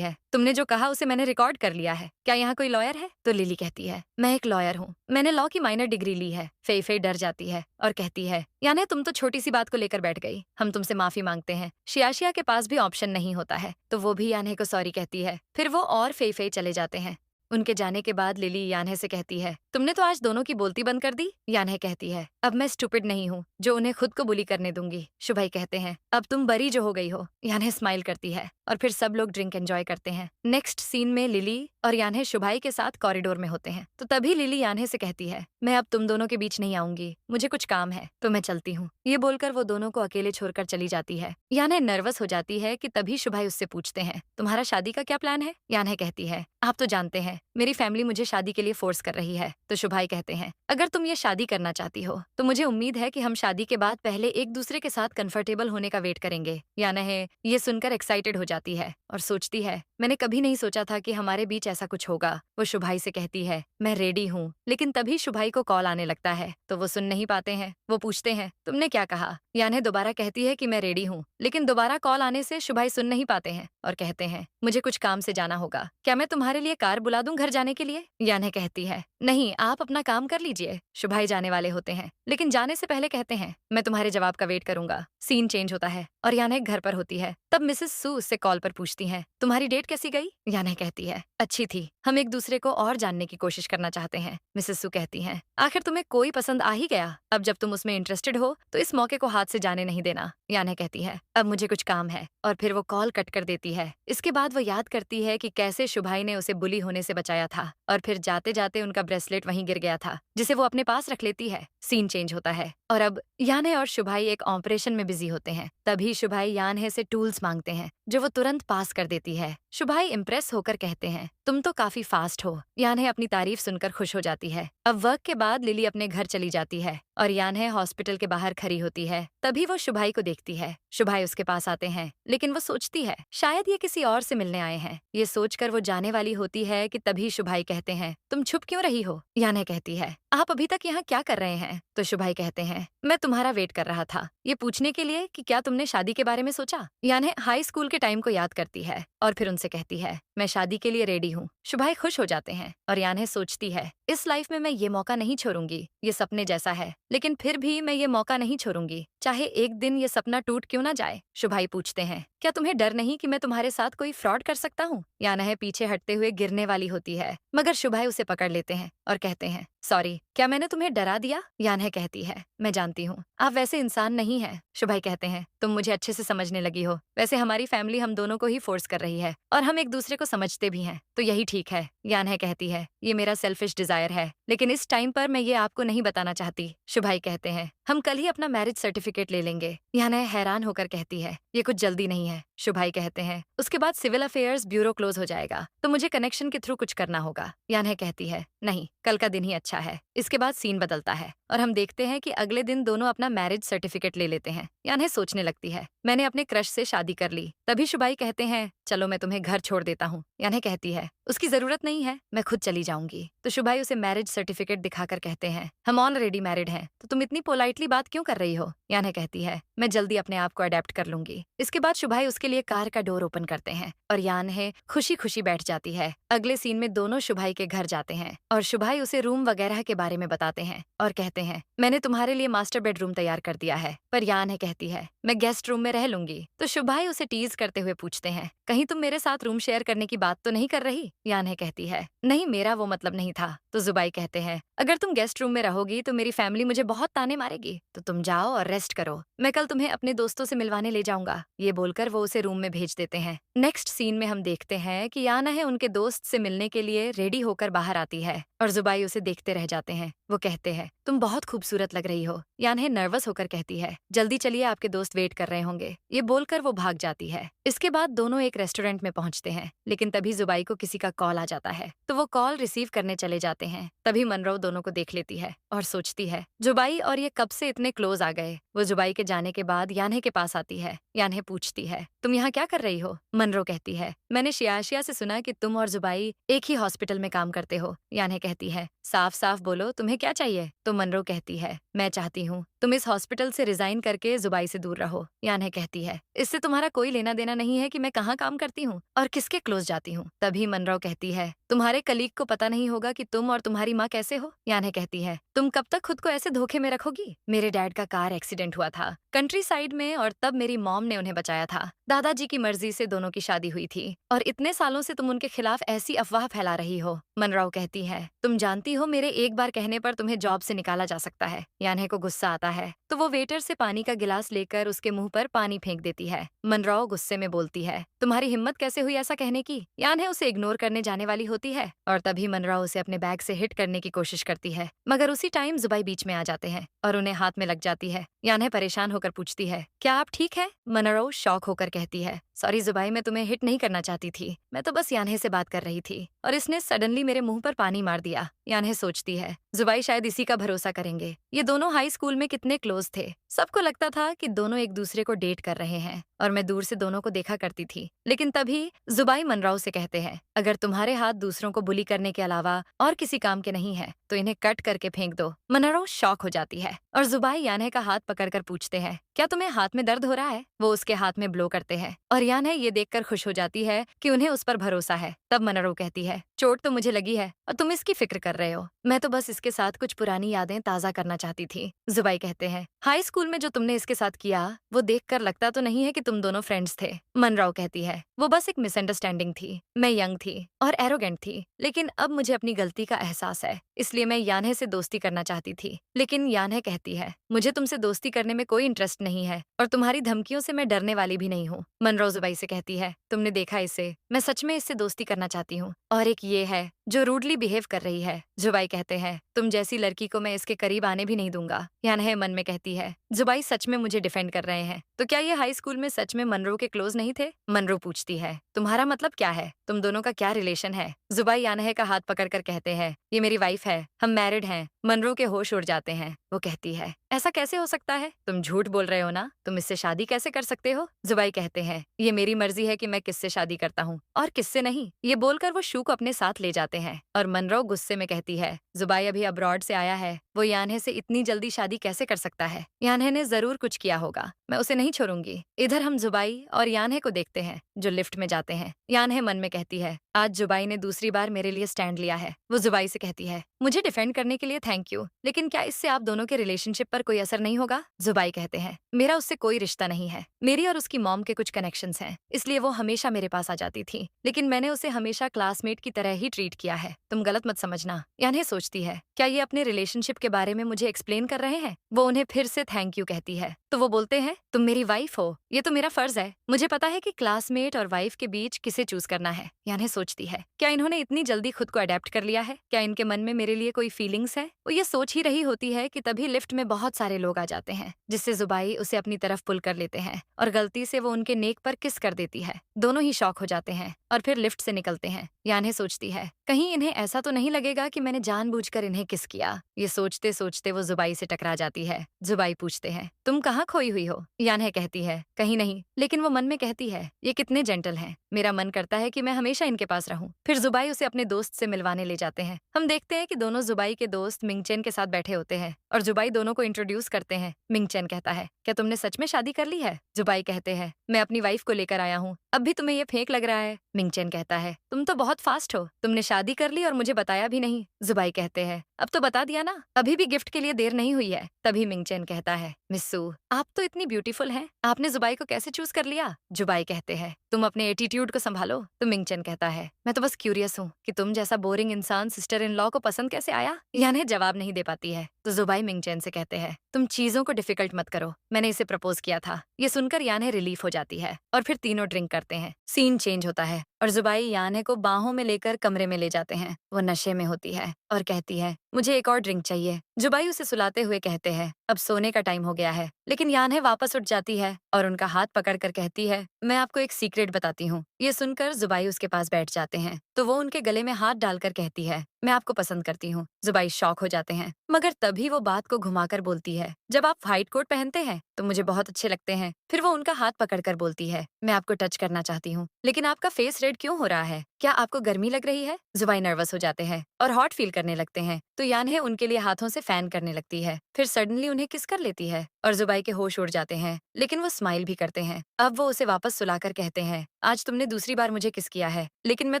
है, तुमने जो कहा उसे मैंने रिकॉर्ड कर लिया है, क्या यहाँ कोई लॉयर है? तो लिली कहती है, मैं एक लॉयर हूँ, मैंने लॉ की माइनर डिग्री ली है। फेई फेई डर जाती है और कहती है, यानी तुम तो छोटी सी बात को लेकर बैठ गई, हम तुमसे माफी मांगते हैं। शियाशिया के पास भी ऑप्शन नहीं होता है, तो वो भी यान्हे को सॉरी कहती है। फिर वो और फेई फेई चले जाते हैं। उनके जाने के बाद लिली यान्हे से कहती है, तुमने तो आज दोनों की बोलती बंद कर दी। यान्हे कहती है, अब मैं स्टूपिड नहीं हूँ जो उन्हें खुद को बुली करने दूंगी। शुभाई कहते हैं, अब तुम बरी जो हो गई हो। यान्हे स्माइल करती है और फिर सब लोग ड्रिंक एंजॉय करते हैं। नेक्स्ट सीन में लिली और यान्हे शुभाई के साथ कॉरिडोर में होते हैं। तो तभी लिली यान्हे से कहती है, मैं अब तुम दोनों के बीच नहीं आऊंगी, मुझे कुछ काम है, तो मैं चलती हूँ। ये बोलकर वो दोनों को अकेले छोड़कर चली जाती है। यान्हे नर्वस हो जाती है कि तभी शुभाई उससे पूछते हैं, तुम्हारा शादी का क्या प्लान है? यान्हे कहती है, आप तो जानते हैं मेरी फैमिली मुझे शादी के लिए फोर्स कर रही है। तो शुभाई कहते हैं, अगर तुम ये शादी करना चाहती हो तो मुझे उम्मीद है कि हम शादी के बाद पहले एक दूसरे के साथ कंफर्टेबल होने का वेट करेंगे। यान्हे ये सुनकर एक्साइटेड हो जाती है और सोचती है, मैंने कभी नहीं सोचा था कि हमारे बीच ऐसा कुछ होगा। वो शुभाई से कहती है, मैं रेडी हूँ। लेकिन तभी शुभाई को कॉल आने लगता है, तो वो सुन नहीं पाते हैं। वो पूछते हैं, तुमने क्या कहा? यान्हे दोबारा कहती है कि मैं रेडी हूँ, लेकिन दोबारा कॉल आने से शुभाई सुन नहीं पाते हैं और कहते हैं, मुझे कुछ काम से जाना होगा, क्या मैं तुम्हारे लिए कार बुला दूं घर जाने के लिए? यान्हे कहती है, नहीं, आप अपना काम कर लीजिए। शुभाई जाने वाले होते हैं, लेकिन जाने से पहले कहते हैं, मैं तुम्हारे जवाब का वेट करूंगा। सीन चेंज होता है और यान्हे घर पर होती है। तब मिसेस सू उससे कॉल पर पूछती हैं, तुम्हारी डेट कैसी गई? यान्हे कहती है, अच्छी थी, हम एक दूसरे को और जानने की कोशिश करना चाहते हैं। मिसेस सू कहती हैं, आखिर तुम्हें कोई पसंद आ ही गया, अब जब तुम उसमें इंटरेस्टेड हो तो इस मौके को हाथ से जाने नहीं देना। यान्हे कहती है, अब मुझे कुछ काम है, और फिर वो कॉल कट कर देती है। इसके बाद वो याद करती है कि कैसे शुभाई ने उसे बुली होने से बचाया था और फिर जाते जाते उनका ब्रेसलेट वहीं गिर गया था, जिसे वो अपने पास रख लेती है। सीन चेंज होता है और अब यान्हे और शुभाई एक ऑपरेशन में बिजी होते हैं। तभी शुभाई यान्हे से टूल्स मांगते हैं, जो वो तुरंत पास कर देती है। शुभाई इम्प्रेस होकर कहते हैं, तुम तो काफी फास्ट हो। यान्हे अपनी तारीफ सुनकर खुश हो जाती है। अब वर्क के बाद लिली अपने घर चली जाती है और यान्हे हॉस्पिटल के बाहर खड़ी होती है। तभी वो शुभाई को देखती है। शुभाई उसके पास आते हैं, लेकिन वो सोचती है शायद ये किसी और से मिलने आए हैं। ये सोचकर वो जाने वाली होती है कि तभी शुभाई कहते हैं, तुम छुप क्यों रही हो? यान्हे कहती है, आप अभी तक यहाँ क्या कर रहे हैं? तो शुभाई कहते हैं, मैं तुम्हारा वेट कर रहा था, ये पूछने के लिए कि क्या तुमने शादी के बारे में सोचा? यान्हे हाई स्कूल के टाइम को याद करती है और फिर उनसे कहती है, मैं शादी के लिए रेडी हूँ। शुभाई खुश हो जाते हैं और यान्हे सोचती है, इस लाइफ में मैं ये मौका नहीं छोड़ूंगी, ये सपने जैसा है, लेकिन फिर भी मैं ये मौका नहीं छोड़ूंगी, चाहे एक दिन ये सपना टूट क्यों ना जाए। शुभाई पूछते हैं, क्या तुम्हें डर नहीं कि मैं तुम्हारे साथ कोई फ्रॉड कर सकता हूँ? यान्हे पीछे हटते हुए गिरने वाली होती है, मगर शुभाई उसे पकड़ लेते हैं और कहते हैं, सॉरी, क्या मैंने तुम्हें डरा दिया? यान्हे कहती है, मैं जानती हूँ आप वैसे इंसान नहीं है। शुभाई कहते हैं, तुम मुझे अच्छे से समझने लगी हो, वैसे हमारी फैमिली हम दोनों को ही फोर्स कर रही है और हम एक दूसरे को समझते भी हैं, तो यही ठीक है। यान्हे कहती है, ये मेरा सेल्फिश डिजायर है, लेकिन इस टाइम पर मैं ये आपको नहीं बताना चाहती। शुभाई कहते हैं, हम कल ही अपना मैरिज सर्टिफिकेट ले लेंगे। यान्हे हैरान होकर कहती है, ये कुछ जल्दी नहीं है। शुभाई कहते हैं, उसके बाद सिविल अफेयर्स ब्यूरो क्लोज हो जाएगा, तो मुझे कनेक्शन के थ्रू कुछ करना होगा। यान्हे कहती है, नहीं, कल का दिन ही अच्छा है। इसके बाद सीन बदलता है और हम देखते हैं कि अगले दिन दोनों अपना मैरिज सर्टिफिकेट ले लेते हैं। यान्हे सोचने लगती है, मैंने अपने क्रश से शादी कर ली। तभी शुभाई कहते हैं, चलो मैं तुम्हें घर छोड़ देता हूँ। यान्हे कहती है, उसकी जरूरत नहीं है, मैं खुद चली जाऊंगी। तो शुभाई उसे मैरिज सर्टिफिकेट दिखाकर कहते हैं, हम ऑलरेडी मैरिड हैं, तो तुम इतनी पोलाइटली बात क्यों कर रही हो? यान्हे कहती है, मैं जल्दी अपने आप को अडेप्ट कर लूंगी। इसके बाद शुभाई उसके लिए कार का डोर ओपन करते हैं और यान्हे खुशी खुशी बैठ जाती है अगले सीन में दोनों शुभाई के घर जाते हैं और शुभाई उसे रूम वगैरह के बारे में बताते हैं और कहते हैं, मैंने तुम्हारे लिए मास्टर बेडरूम तैयार कर दिया है। पर यान कहती है, मैं गेस्ट रूम में रह लूंगी। तो शुभाई उसे टीज करते हुए पूछते हैं, कहीं तुम मेरे साथ रूम शेयर करने की बात तो नहीं कर रही? यान कहती है, नहीं, मेरा वो मतलब नहीं था। तो जुबाई कहते हैं, अगर तुम गेस्ट रूम में रहोगी तो मेरी फैमिली मुझे बहुत ताने मारेगी, तो तुम जाओ और रेस्ट करो, मैं कल तुम्हें अपने दोस्तों से मिलवाने ले जाऊंगा। ये बोलकर वो उसे रूम में भेज देते हैं। नेक्स्ट सीन में हम देखते हैं कि याना है उनके दोस्त से मिलने के लिए रेडी होकर बाहर आती है और जुबाई उसे देखते रह जाते हैं। वो कहते हैं, तुम बहुत खूबसूरत लग रही हो। याना नर्वस होकर कहती है, जल्दी चलिए, आपके दोस्त वेट कर रहे होंगे। ये बोलकर वो भाग जाती है। इसके बाद दोनों एक रेस्टोरेंट में पहुंचते हैं, लेकिन तभी जुबाई को किसी का कॉल आ जाता है, तो वो कॉल रिसीव करने चले जाते हैं। तभी मनरो दोनों को देख लेती है और सोचती है, जुबाई और ये कब से इतने क्लोज आ गए। वो जुबाई के जाने के बाद यान्हे के पास आती है। यान्हे पूछती है, तुम यहाँ क्या कर रही हो? मनरो कहती है, मैंने शियाशिया से सुना कि तुम और जुबाई एक ही हॉस्पिटल में काम करते हो। यान्हे कहती है, साफ साफ बोलो, तुम्हें क्या चाहिए? तो मनरो कहती है, मैं चाहती हूँ तुम इस हॉस्पिटल से रिजाइन करके जुबाई से दूर रहो। यान्हे कहती है, इससे तुम्हारा कोई लेना देना नहीं है कि मैं कहाँ काम करती हूँ और किसके क्लोज जाती हूँ। तभी मनरो कहती है, तुम्हारे कलीग को पता नहीं होगा कि तुम और तुम्हारी माँ कैसे हो। यान्हे कहती है, तुम कब तक खुद को ऐसे धोखे में रखोगी? मेरे डैड का कार एक्सीडेंट हुआ था कंट्री साइड में और तब मेरी मॉम ने उन्हें बचाया था। दादाजी की मर्जी से दोनों की शादी हुई थी और इतने सालों से तुम उनके खिलाफ ऐसी अफवाह फैला रही हो। मनराव कहती है, तुम जानती हो मेरे एक बार कहने पर तुम्हें जॉब से निकाला जा सकता है। यान्हे को गुस्सा आता है तो वो वेटर से पानी का गिलास लेकर उसके मुंह पर पानी फेंक देती है। मनराव गुस्से में बोलती है, तुम्हारी हिम्मत कैसे हुई ऐसा कहने की? यान्हे उसे इग्नोर करने जाने वाली होती है और तभी मनराव उसे अपने बैग से हिट करने की कोशिश करती है, मगर उसी टाइम जुबाई बीच में आ जाते हैं और उन्हें हाथ में लग जाती है। यान्हे परेशान होकर पूछती है, क्या आप ठीक है? मनराव शॉक होकर कहती है, सॉरी जुबाई, मैं तुम्हें हिट नहीं करना चाहती थी, मैं तो बस यान्हे से बात कर रही थी और इसने सडनली मेरे मुंह पर पानी मार दिया। यान्हे सोचती है, जुबाई शायद इसी का भरोसा करेंगे। ये दोनों हाई स्कूल में कितने क्लोज थे, सबको लगता था कि दोनों एक दूसरे को डेट कर रहे हैं और मैं दूर से दोनों को देखा करती थी। लेकिन तभी जुबाई मनराव से कहते हैं, अगर तुम्हारे हाथ दूसरों को बुली करने के अलावा और किसी काम के नहीं है तो इन्हें कट करके फेंक दो। मनराव शॉक हो जाती है और जुबाई यान्हे का हाथ पकड़कर पूछते हैं, क्या तुम्हें हाथ में दर्द हो रहा है? वो उसके हाथ में ब्लो करते हैं और यान्हे ये देखकर खुश हो जाती है कि उन्हें उस पर भरोसा है। तब मनरो कहती है, चोट तो मुझे लगी है और तुम इसकी फिक्र कर रहे हो, मैं तो बस इसके साथ कुछ पुरानी यादें ताजा करना चाहती थी। जुबाई कहते हैं, हाई स्कूल में जो तुमने इसके साथ किया वो देखकर लगता तो नहीं है कि तुम दोनों फ्रेंड्स थे। मनराव कहती है, वो बस एक मिसअंडरस्टैंडिंग थी, मैं यंग थी और एरोगेंट थी, लेकिन अब मुझे अपनी गलती का एहसास है, इसलिए मैं यान्हे से दोस्ती करना चाहती थी। लेकिन यान्हे कहती है, मुझे तुमसे दोस्ती करने में कोई इंटरेस्ट नहीं है और तुम्हारी धमकियों से मैं डरने वाली भी नहीं हूँ। मनराव जुबाई से कहती है, तुमने देखा इसे, मैं सच में इससे दोस्ती करना चाहती हूँ और एक ये है जो रूडली बिहेव कर रही है। जुबाई कहते हैं, तुम जैसी लड़की को मैं इसके करीब आने भी नहीं दूंगा। यान्हे मन में कहती है, जुबाई सच में मुझे डिफेंड कर रहे हैं, तो क्या ये हाई स्कूल में सच में मनरो के क्लोज नहीं थे? मनरो पूछती है, तुम्हारा मतलब क्या है? तुम दोनों का क्या रिलेशन है? जुबाई यान्हे का हाथ पकड़कर कहते हैं, ये मेरी वाइफ है, हम मैरिड हैं। मनरो के होश उड़ जाते हैं। वो कहती है, ऐसा कैसे हो सकता है? तुम झूठ बोल रहे हो ना, तुम इससे शादी कैसे कर सकते हो? जुबाई कहते हैं, ये मेरी मर्जी है कि मैं किससे शादी करता हूँ और किससे नहीं। ये बोलकर वो शू को अपने साथ ले जाते हैं और मनरो गुस्से में कहती है, जुबाई अभी अब्रॉड से आया है, वो यान्हे से इतनी जल्दी शादी कैसे कर सकता है? यान्हे ने जरूर कुछ किया होगा, मैं उसे नहीं छोड़ूंगी। इधर हम जुबाई और यान्हे को देखते हैं जो लिफ्ट में जाते हैं। यान्हे मन में कहती है, आज जुबाई ने दूसरी बार मेरे लिए स्टैंड लिया है। वो जुबाई से कहती है, मुझे डिफेंड करने के लिए थैंक यू, लेकिन क्या इससे आप दोनों के रिलेशनशिप पर कोई असर नहीं होगा? जुबाई कहते हैं, मेरा उससे कोई रिश्ता नहीं है, मेरी और उसकी मॉम के कुछ कनेक्शंस हैं, इसलिए वो हमेशा मेरे पास आ जाती थी, लेकिन मैंने उसे हमेशा क्लासमेट की तरह ही ट्रीट किया है, तुम गलत मत समझना। यान्हे सोचती है, क्या ये अपने रिलेशनशिप के बारे में मुझे एक्सप्लेन कर रहे हैं? वो उन्हें फिर से थैंक यू कहती है, तो वो बोलते हैं, तुम मेरी वाइफ हो, ये तो मेरा फर्ज है, मुझे पता है कि क्लासमेट और वाइफ के बीच किसे चूज करना है। यान्हे सोचती है, क्या इन्होंने इतनी जल्दी खुद को अडेप्ट कर लिया है? क्या इनके मन में मेरे लिए कोई फीलिंग्स है? वो ये सोच ही रही होती है कि तभी लिफ्ट में बहुत सारे लोग आ जाते हैं, जिससे जुबाई उसे अपनी तरफ पुल कर लेते हैं और गलती से वो उनके नेक पर किस कर देती है। दोनों ही शॉक हो जाते हैं और फिर लिफ्ट से निकलते हैं। यान्हे सोचती है, कहीं इन्हें ऐसा तो नहीं लगेगा कि मैंने जानबूझकर इन्हें किस किया। ये सोचते सोचते वो जुबाई से टकरा जाती है। जुबाई पूछते हैं, तुम कहाँ खोई हुई हो? यान्हे कहती है, कहीं नहीं, लेकिन वो मन में कहती है, ये कितने जेंटल हैं। मेरा मन करता है कि मैं हमेशा इनके पास रहूं। फिर जुबाई उसे अपने दोस्त से मिलवाने ले जाते हैं। हम देखते हैं कि दोनों जुबाई के दोस्त मिंगचेन के साथ बैठे होते हैं और जुबाई दोनों को इंट्रोड्यूस करते हैं। मिंगचेन कहता है, क्या तुमने सच में शादी कर ली है? जुबाई कहते हैं, मैं अपनी वाइफ को लेकर आया हूँ। अब भी तुम्हें ये फेक लग रहा है? मिंगचेन कहता है, तुम तो बहुत फास्ट हो, तुमने शादी कर ली और मुझे बताया भी नहीं। जुबाई कहते हैं, अब तो बता दिया ना, अभी भी गिफ्ट के लिए देर नहीं हुई है। तभी मिंगचेन कहता है, मिस्सू आप तो इतनी ब्यूटीफुल हैं, आपने जुबाई को कैसे चूज कर लिया? जुबाई कहते हैं, तुम अपने एटीट्यूड को संभालो। तो मिंगचेन कहता है, मैं तो बस क्यूरियस हूँ कि तुम जैसा बोरिंग इंसान सिस्टर इन लॉ को पसंद कैसे आया? यान्हे जवाब नहीं दे पाती है। तो जुबाई मिंगचेन से कहते हैं, तुम चीजों को डिफिकल्ट मत करो, मैंने इसे प्रपोज किया था। ये सुनकर यान्हे रिलीफ हो जाती है और फिर तीनों ड्रिंक करते हैं। सीन चेंज होता है और जुबाई यान्हे को बाहों में लेकर कमरे में ले जाते हैं। वो नशे में होती है और कहती है, मुझे एक और ड्रिंक चाहिए। जुबाई उसे सुलाते हुए कहते हैं, अब सोने का टाइम हो गया है। लेकिन यान्हे वापस उठ जाती है और उनका हाथ पकड़कर कहती है, मैं आपको एक सीक्रेट बताती हूँ। ये सुनकर जुबाई उसके पास बैठ जाते हैं तो वो उनके गले में हाथ डालकर कहती है, मैं आपको पसंद करती हूँ। जुबाई शॉक हो जाते हैं, मगर तभी वो बात को घुमाकर बोलती है, जब आप व्हाइट कोट पहनते हैं तो मुझे बहुत अच्छे लगते हैं। फिर वो उनका हाथ पकड़कर बोलती है, मैं आपको टच करना चाहती हूँ, लेकिन आपका फेस रेड क्यों हो रहा है? क्या आपको गर्मी लग रही है? जुबाई नर्वस हो जाते हैं और हॉट फील करने लगते हैं तो यान्हे उनके लिए हाथों से फैन करने लगती है। फिर सडनली उन्हें किस कर लेती है और जुबाई के होश उड़ जाते हैं, लेकिन वो स्माइल भी करते हैं। अब वो उसे वापस सुलाकर कहते हैं, आज तुमने दूसरी बार मुझे किस किया है, लेकिन मैं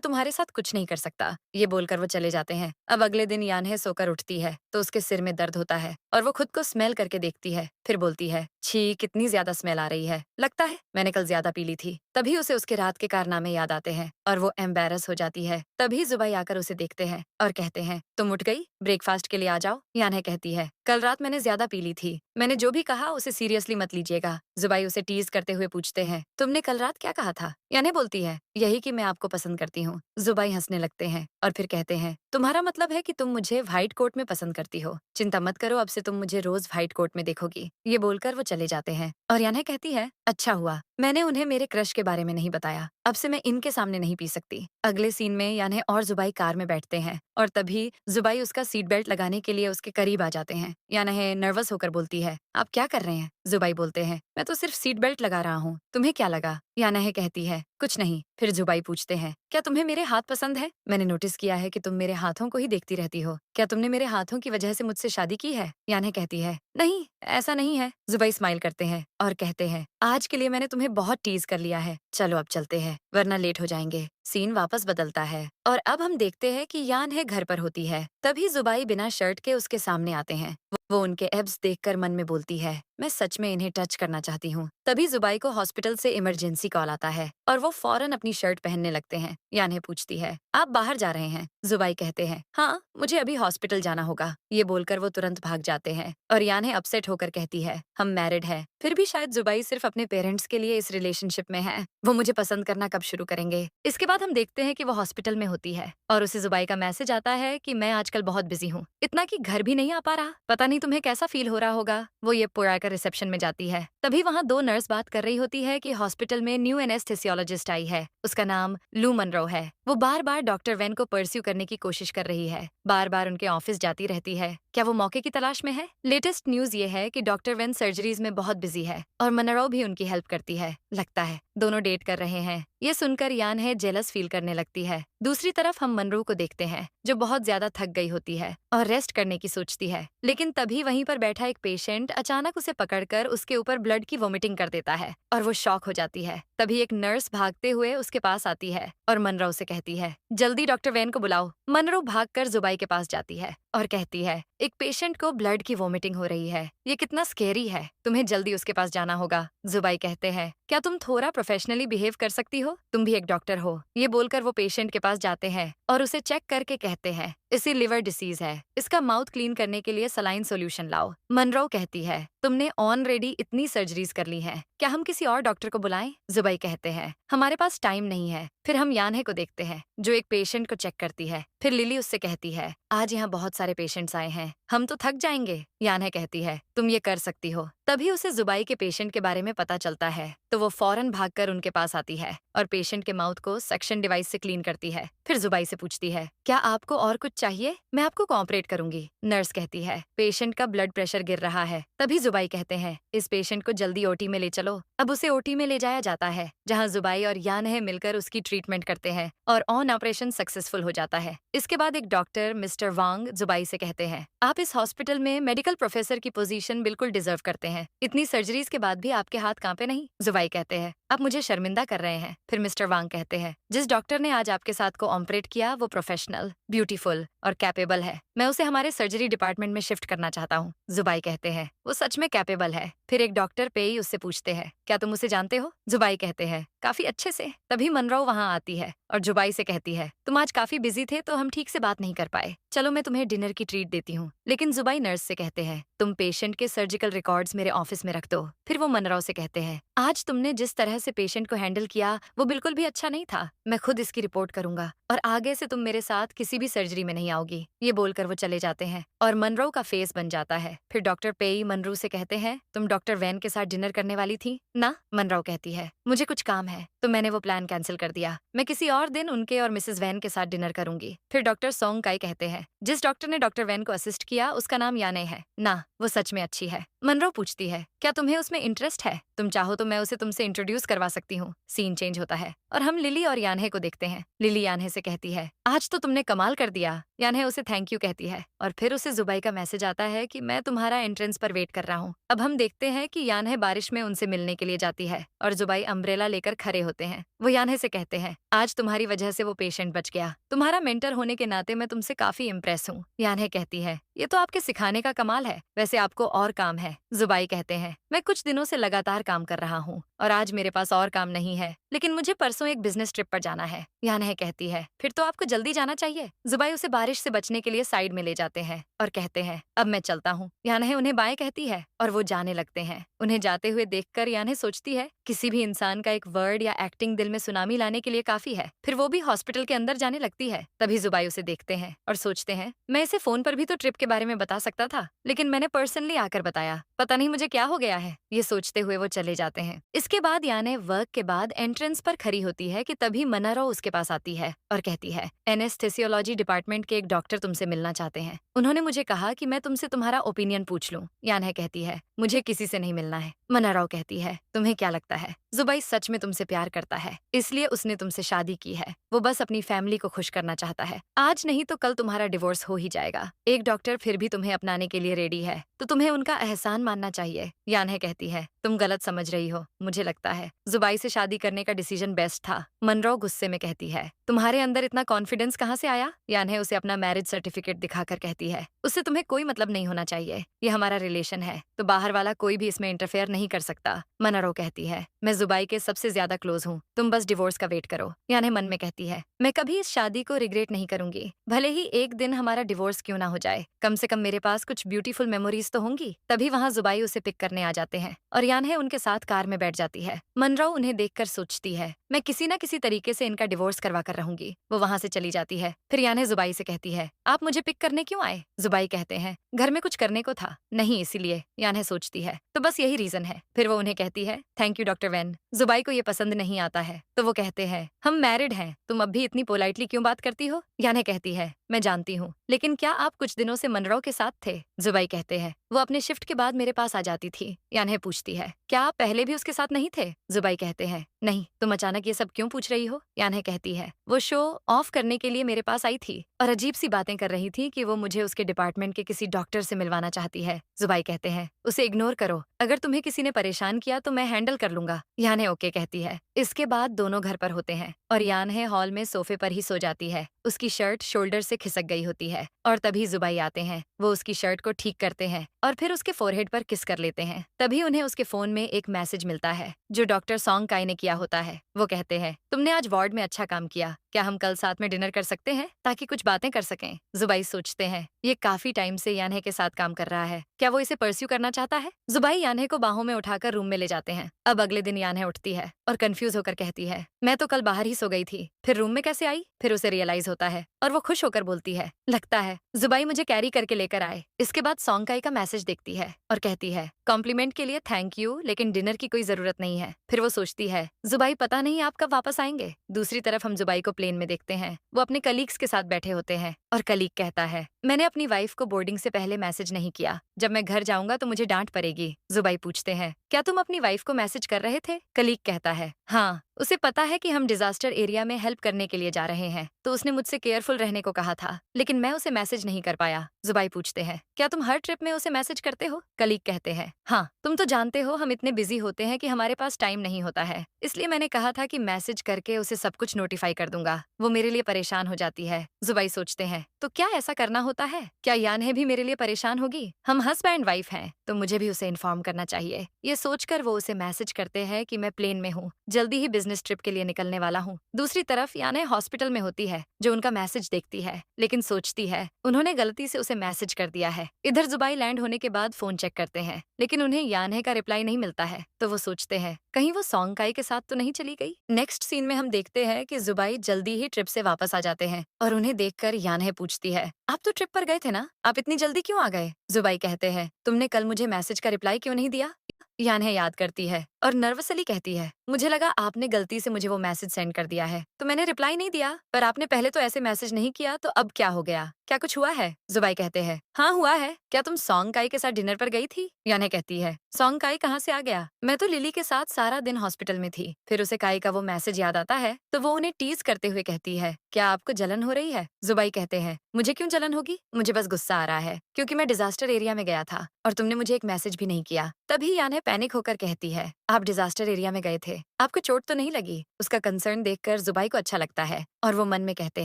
तुम्हारे साथ कुछ नहीं कर सकता। ये बोलकर वो चले जाते हैं। अब अगले दिन यान्हे सोकर उठती है तो उसके सिर में दर्द होता है और वो खुद को स्मेल करके देखती है। फिर बोलती है, छी कितनी ज्यादा स्मेल आ रही है, लगता है मैंने कल ज्यादा पी ली थी। तभी उसे उसके रात के कारनामे याद आते हैं और वो एम्बेरस हो जाती है। तभी जुबाई आकर उसे देखते हैं और कहते हैं, तुम उठ गई, ब्रेकफास्ट के लिए आ जाओ। यान्हे कहती है, कल रात मैंने ज्यादा पी ली थी, मैंने जो भी कहा उसे सीरियसली मत लीजिएगा। जुबाई उसे टीज करते हुए पूछते हैं, तुमने कल रात क्या कहा था? यान्हे बोलती है, यही कि मैं आपको पसंद करती हूँ। जुबाई हंसने लगते हैं और फिर कहते हैं, तुम्हारा मतलब है कि तुम मुझे व्हाइट कोट में पसंद करती हो? चिंता मत करो, अब से तुम मुझे रोज व्हाइट कोट में देखोगी। ये बोलकर वो चले जाते हैं और यान्हे कहती है, अच्छा हुआ मैंने उन्हें मेरे क्रश के बारे में नहीं बताया, अब से मैं इनके सामने नहीं पी सकती। अगले सीन में यान्हे और जुबाई कार में बैठते हैं और तभी जुबाई उसका सीट बेल्ट लगाने के लिए उसके करीब आ जाते हैं। यान्हे नर्वस होकर बोलती है, आप क्या कर रहे हैं? जुबाई बोलते हैं, मैं तो सिर्फ सीट बेल्ट लगा रहा हूँ, तुम्हें क्या लगा? यान्हे कहती है, कुछ नहीं। फिर जुबाई पूछते हैं, क्या तुम्हें मेरे हाथ पसंद है? मैंने नोटिस किया है कि तुम मेरे हाथों को ही देखती रहती हो, क्या तुमने मेरे हाथों की वजह से मुझसे शादी की है? यान्हे कहती है, नहीं ऐसा नहीं है। जुबाई स्माइल करते हैं और कहते हैं, आज के लिए मैंने तुम्हें बहुत टीज कर लिया है, चलो अब चलते हैं वरना लेट हो जाएंगे। सीन वापस बदलता है और अब हम देखते हैं कि यान्हे घर पर होती है। तभी जुबाई बिना शर्ट के उसके सामने आते हैं। वो उनके एब्स देखकर मन में बोलती है, मैं सच में इन्हें टच करना चाहती हूँ। तभी जुबाई को हॉस्पिटल से इमरजेंसी कॉल आता है और वो फौरन अपनी शर्ट पहनने लगते हैं। यान्हे पूछती है, आप बाहर जा रहे हैं? जुबाई कहते हैं, हाँ मुझे अभी हॉस्पिटल जाना होगा। ये बोलकर वो तुरंत भाग जाते हैं और यान्हे अपसेट होकर कहती है, हम मैरिड है। फिर भी शायद जुबाई सिर्फ अपने पेरेंट्स के लिए इस रिलेशनशिप में है, वो मुझे पसंद करना कब शुरू करेंगे? इसके बाद हम देखते हैं कि वो हॉस्पिटल में होती है और उसे जुबाई का मैसेज आता है कि मैं आजकल बहुत बिजी हूँ, इतना कि घर भी नहीं आ पा रहा, पता नहीं तुम्हें कैसा फील हो रहा होगा। वो ये पुराकर रिसेप्शन में जाती है। तभी वहाँ दो नर्स बात कर रही होती है कि हॉस्पिटल में न्यू एनेस्थेसियोलॉजिस्ट आई है, उसका नाम लू मनरो है। वो बार बार डॉक्टर वेन को परस्यू करने की कोशिश कर रही है, बार बार उनके ऑफिस जाती रहती है। क्या वो मौके की तलाश में है? लेटेस्ट न्यूज ये है कि डॉक्टर वेन सर्जरीज में बहुत बिजी है और मनरो भी उनकी हेल्प करती है। लगता है दोनों डेट कर रहे हैं। ये सुनकर यान्हे जेलस फील करने लगती है। दूसरी तरफ हम मनरू को देखते हैं जो बहुत ज्यादा थक गई होती है और रेस्ट करने की सोचती है, लेकिन तभी वहीं पर बैठा एक पेशेंट अचानक उसे पकड़कर उसके ऊपर ब्लड की वोमिटिंग कर देता है और वो शॉक हो जाती है। तभी एक नर्स भागते हुए उसके पास आती है और मनरो से कहती है, जल्दी डॉक्टर वेन को बुलाओ। मनरो भागकर जुबाई के पास जाती है और कहती है, एक पेशेंट को ब्लड की वोमिटिंग हो रही है, ये कितना स्केरी है, तुम्हें जल्दी उसके पास जाना होगा। जुबाई कहते हैं, क्या तुम थोड़ा प्रोफेशनली बिहेव कर सकती हो, तुम भी एक डॉक्टर हो। ये बोलकर वो पेशेंट के पास जाते हैं और उसे चेक करके कहते हैं, इसे लिवर डिसीज है, इसका माउथ क्लीन करने के लिए सलाइन सोल्यूशन लाओ। मनरो कहती है, तुमने ऑलरेडी इतनी सर्जरीज कर ली हैं, क्या हम किसी और डॉक्टर को बुलाएं? जुबाई कहते हैं, हमारे पास टाइम नहीं है। फिर हम यान्हे को देखते हैं जो एक पेशेंट को चेक करती है। फिर लिली उससे कहती है, आज यहाँ बहुत सारे पेशेंट्स आए हैं, हम तो थक जाएंगे। यान्हे कहती है, तुम ये कर सकती हो, तभी उसे जुबाई के पेशेंट के बारे में पता चलता है, तो वो फौरन भागकर उनके पास आती है और पेशेंट के माउथ को सक्शन डिवाइस से क्लीन करती है। फिर जुबाई से पूछती है, क्या आपको और कुछ चाहिए? मैं आपको कोऑपरेट करूंगी। नर्स कहती है, पेशेंट का ब्लड प्रेशर गिर रहा है। तभी जुबाई कहते हैं, इस पेशेंट को जल्दी ओटी में ले चलो। अब उसे ओटी में ले जाया जाता है, जहाँ जुबाई और यानहे मिलकर उसकी ट्रीटमेंट करते हैं और ऑन ऑपरेशन सक्सेसफुल हो जाता है। इसके बाद एक डॉक्टर मिस्टर वांग जुबाई से कहते हैं, आप इस हॉस्पिटल में मेडिकल प्रोफेसर की पोजीशन बिल्कुल डिजर्व करते हैं। इतनी सर्जरीज के बाद भी आपके हाथ कांपे नहीं। जुबाई कहते हैं, आप मुझे शर्मिंदा कर रहे हैं। फिर मिस्टर वांग कहते हैं, जिस डॉक्टर ने आज आपके साथ को ऑपरेट किया वो प्रोफेशनल, ब्यूटीफुल और कैपेबल है। मैं उसे हमारे सर्जरी डिपार्टमेंट में शिफ्ट करना चाहता हूँ। जुबाई कहते हैं, वो सच में कैपेबल है। फिर एक डॉक्टर पेई उससे पूछते हैं, क्या तुम उसे जानते हो? जुबाई कहते हैं, काफी अच्छे से। तभी मनरो वहाँ आती है और जुबाई से कहती है, तुम आज काफी बिजी थे तो हम ठीक से बात नहीं कर पाए। चलो मैं तुम्हें डिनर की ट्रीट देती हूँ। लेकिन जुबाई नर्स से कहते हैं, तुम पेशेंट के सर्जिकल रिकॉर्ड्स मेरे ऑफिस में रख दो। फिर वो मनराव से कहते हैं, आज तुमने जिस तरह से पेशेंट को हैंडल किया वो बिल्कुल भी अच्छा नहीं था। मैं खुद इसकी रिपोर्ट करूंगा और आगे से तुम मेरे साथ किसी भी सर्जरी में नहीं आओगी। ये बोलकर वो चले जाते हैं और मनरो का फेस बन जाता है। फिर डॉक्टर पेई मनरू से कहते हैं, तुम डॉक्टर वैन के साथ डिनर करने वाली थी ना? मनरो कहती है, मुझे कुछ काम है तो मैंने वो प्लान कैंसिल कर दिया। मैं किसी और दिन उनके और मिसेस वैन के साथ डिनर करूंगी। फिर डॉक्टर सोंग काई कहते हैं, जिस डॉक्टर ने डॉक्टर वैन को असिस्ट किया उसका नाम याने है ना? वो सच में अच्छी है। मनरो पूछती है, क्या तुम्हें उसमें इंटरेस्ट है? तुम चाहो तो मैं उसे तुमसे इंट्रोड्यूस करवा सकती हूँ। सीन चेंज होता है और हम लिली और यान्हे को देखते हैं। लिली यान्हे से कहती है, आज तो तुमने कमाल कर दिया। यान्हे उसे थैंक यू कहती है और फिर उसे जुबाई का मैसेज आता है कि मैं तुम्हारा एंट्रेंस पर वेट कर रहा हूँ। अब हम देखते हैं कि यान्हे बारिश में उनसे मिलने के लिए जाती है और जुबाई अम्ब्रेला लेकर खड़े होते हैं। वो यान्हे से कहते हैं, आज तुम्हारी वजह से वो पेशेंट बच गया। तुम्हारा मेंटर होने के नाते मैं तुमसे काफी इम्प्रेस हूँ। यान्हे कहती है, ये तो आपके सिखाने का कमाल है। वैसे आपको और काम है। जुबाई कहते हैं, मैं कुछ दिनों से लगातार काम कर रहा हूँ और आज मेरे पास और काम नहीं है, लेकिन मुझे परसों एक बिजनेस ट्रिप पर जाना है। यान्हे कहती है, फिर तो आपको जल्दी जाना चाहिए। जुबाई उसे बारिश से बचने के लिए साइड में ले जाते हैं और कहते हैं, अब मैं चलता हूँ। यान्हे उन्हें बाय कहती है और वो जाने लगते हैं। उन्हें जाते हुए देखकर यान्हे सोचती है, किसी भी इंसान का एक वर्ड या एक्टिंग दिल में सुनामी लाने के लिए काफी है। फिर वो भी हॉस्पिटल के अंदर जाने लगती है। तभी जुबाई उसे देखते हैं और सोचते हैं, मैं इसे फोन पर भी तो ट्रिप के बारे में बता सकता था, लेकिन मैंने पर्सनली आकर बताया। पता नहीं मुझे क्या हो गया है। ये सोचते हुए वो चले जाते हैं। इसके बाद याने वर्क के बाद एंट्रेंस पर खड़ी होती है कि तभी मनारो उसके पास आती है और कहती है, एनेस्थेसियोलॉजी डिपार्टमेंट के एक डॉक्टर तुमसे मिलना चाहते हैं। उन्होंने मुझे कहा कि मैं तुमसे तुम्हारा ओपिनियन पूछ लूं। याने कहती है, मुझे किसी से नहीं मिलना है। मनारो कहती है, तुम्हें क्या लगता है जुबाई सच में तुमसे प्यार करता है, इसलिए उसने तुमसे शादी की है। वो बस अपनी फैमिली को खुश करना चाहता है। आज नहीं तो कल तुम्हारा डिवोर्स हो ही जाएगा। एक डॉक्टर फिर भी तुम्हें अपनाने के लिए रेडी है, तो तुम्हें उनका एहसान मानना चाहिए। यान्हे कहती है, तुम गलत समझ रही हो। मुझे लगता है जुबाई से शादी करने का डिसीजन बेस्ट था। मनरो गुस्से में कहती है, तुम्हारे अंदर इतना कॉन्फिडेंस कहाँ से आया? यान्हे उसे अपना मैरिज सर्टिफिकेट दिखाकर कहती है, उससे तुम्हें कोई मतलब नहीं होना चाहिए। ये हमारा रिलेशन है, तो बाहर वाला कोई भी इसमें इंटरफेयर नहीं कर सकता। मनरो कहती है, मैं जुबाई के सबसे ज्यादा क्लोज हूँ, तुम बस डिवोर्स का वेट करो। यान्हे मन में कहती है, मैं कभी इस शादी को रिग्रेट नहीं करूंगी, भले ही एक दिन हमारा डिवोर्स क्यों ना हो जाए। कम से कम मेरे पास कुछ ब्यूटीफुल मेमोरीज तो होंगी। तभी वहाँ जुबाई उसे पिक करने आ जाते हैं और यान्हे उनके साथ कार में बैठ जाती है। मनरो उन्हें देखकर सोचती है, मैं किसी न किसी तरीके से इनका डिवोर्स करवा कर रहूंगी। वो वहाँ से चली जाती है। फिर यान्हे जुबाई से कहती है, आप मुझे पिक करने क्यों आए? जुबाई कहते हैं, घर में कुछ करने को था। नहीं, इसीलिए। यान्हे सोचती है, तो बस यही रीजन है। फिर वो उन्हें कहती है, थैंक यू डॉक्टर वैन। जुबाई को ये पसंद नहीं आता है, तो वो कहते हैं, हम मैरिड हैं, तुम अब भी इतनी पोलाइटली क्यों बात करती हो? यान्हे कहती है, मैं जानती हूँ, लेकिन क्या आप कुछ दिनों से मनरो के साथ थे? जुबाई कहते हैं, वो अपने शिफ्ट के बाद मेरे पास आ जाती थी। यान्हे पूछती है, क्या आप पहले भी उसके साथ नहीं थे? जुबाई कहते हैं, नहीं। तुम अचानक ये सब क्यों पूछ रही हो? यान्हे कहती है, वो शो ऑफ करने के लिए मेरे पास आई थी और अजीब सी बातें कर रही थी कि वो मुझे उसके डिपार्टमेंट के किसी डॉक्टर से मिलवाना चाहती है। जुबाई कहते हैं, उसे इग्नोर करो, अगर तुम्हें किसी ने परेशान किया तो मैं हैंडल कर लूंगा। यान्हे ओके कहती है। इसके बाद दोनों घर पर होते हैं और यान्हे हॉल में सोफे पर ही सो जाती है। उसकी शर्ट शोल्डर से खिसक गई होती है और तभी जुबाई आते हैं। वो उसकी शर्ट को ठीक करते हैं और फिर उसके फोरहेड पर किस कर लेते हैं। तभी उन्हें उसके फोन में एक मैसेज मिलता है जो डॉक्टर सोंग काई ने किया होता है। वो कहते हैं, तुमने आज वार्ड में अच्छा काम किया, क्या हम कल साथ में डिनर कर सकते हैं ताकि कुछ बातें कर सकें? जुबाई सोचते हैं, ये काफी टाइम से यान्हे के साथ काम कर रहा है, क्या वो इसे परस्यू करना चाहता है? जुबाई यान्हे को बाहों में उठाकर रूम में ले जाते हैं। अब अगले दिन यान्हे उठती है और कंफ्यूज होकर कहती है, मैं तो कल बाहर ही सो गई थी, फिर रूम में कैसे आई? फिर उसे रियलाइज होता है और वो खुश होकर बोलती है, लगता है जुबाई मुझे कैरी करके लेकर आए। इसके बाद सॉन्गकाई का मैसेज देखती है और कहती है, कॉम्प्लीमेंट के लिए थैंक यू, लेकिन डिनर की कोई जरूरत नहीं है। फिर वो सोचती है, जुबाई पता नहीं आप कब वापस आएंगे। दूसरी तरफ हम जुबाई को प्लेन में देखते हैं। वो अपने कलीग्स के साथ बैठे होते हैं और कलीग कहता है, मैंने अपनी वाइफ को बोर्डिंग से पहले मैसेज नहीं किया, जब मैं घर जाऊंगा तो मुझे डांट पड़ेगी। जुबाई पूछते हैं, क्या तुम अपनी वाइफ को मैसेज कर रहे थे? कलीग कहता है, हाँ, उसे पता है कि हम डिजास्टर एरिया में हेल्प करने के लिए जा रहे हैं, तो उसने मुझसे केयरफुल रहने को कहा था, लेकिन मैं उसे मैसेज नहीं कर पाया। जुबाई पूछते हैं, क्या तुम हर ट्रिप में उसे मैसेज करते हो? कलीग कहते हैं, हाँ, तुम तो जानते हो हम इतने बिजी होते हैं कि हमारे पास टाइम नहीं होता है, इसलिए मैंने कहा था कि मैसेज करके उसे सब कुछ नोटिफाई कर दूंगा। वो मेरे लिए परेशान हो जाती है। जुबाई सोचते हैं, तो क्या ऐसा करना होता है? क्या यान्हे भी मेरे लिए परेशान होगी? हम हस्बैंड वाइफ हैं, तो मुझे भी उसे इन्फॉर्म करना चाहिए। ये सोचकर वो उसे मैसेज करते हैं कि मैं प्लेन में हूँ, जल्दी ही बिजनेस ट्रिप के लिए निकलने वाला हूँ। दूसरी तरफ यान्हे हॉस्पिटल में होती है, जो उनका मैसेज देखती है, लेकिन सोचती है उन्होंने गलती से उसे मैसेज कर दिया है। इधर जुबाई लैंड होने के बाद फोन चेक करते हैं, लेकिन उन्हें यान्हे का रिप्लाई नहीं मिलता है, तो वो सोचते हैं कहीं वो सॉन्गकाई के साथ तो नहीं चली गई। नेक्स्ट सीन में हम देखते हैं कि जुबाई जल्दी ही ट्रिप से वापस आ जाते हैं और उन्हें देखकर यान्हे पूछती है, आप तो ट्रिप पर गए थे ना, आप इतनी जल्दी क्यों आ गए? जुबाई कहते हैं, तुमने कल मुझे मैसेज का रिप्लाई क्यों नहीं दिया? यान्हे याद करती है और नर्वसली कहती है, मुझे लगा आपने गलती से मुझे वो मैसेज सेंड कर दिया है, तो मैंने रिप्लाई नहीं दिया, पर आपने पहले तो ऐसे मैसेज नहीं किया, तो अब क्या हो गया? क्या कुछ हुआ है? जुबाई कहते हैं, हाँ हुआ है। क्या तुम सॉन्गकाई के साथ डिनर पर गई थी? यान्हे कहती है, सॉन्गकाई कहाँ से आ गया? मैं तो लिली के साथ सारा दिन हॉस्पिटल में थी। फिर उसे काई का वो मैसेज याद आता है, तो वो उन्हें टीज करते हुए कहती है, क्या आपको जलन हो रही है? जुबाई कहते हैं, मुझे क्यों जलन होगी, मुझे बस गुस्सा आ रहा है, क्योंकि मैं डिजास्टर एरिया में गया था और तुमने मुझे एक मैसेज भी नहीं किया। तभी यान्हे पैनिक होकर कहती है, आप डिजास्टर एरिया में गए थे, आपको चोट तो नहीं लगी? उसका कंसर्न देखकर जुबाई को अच्छा लगता है और वो मन में कहते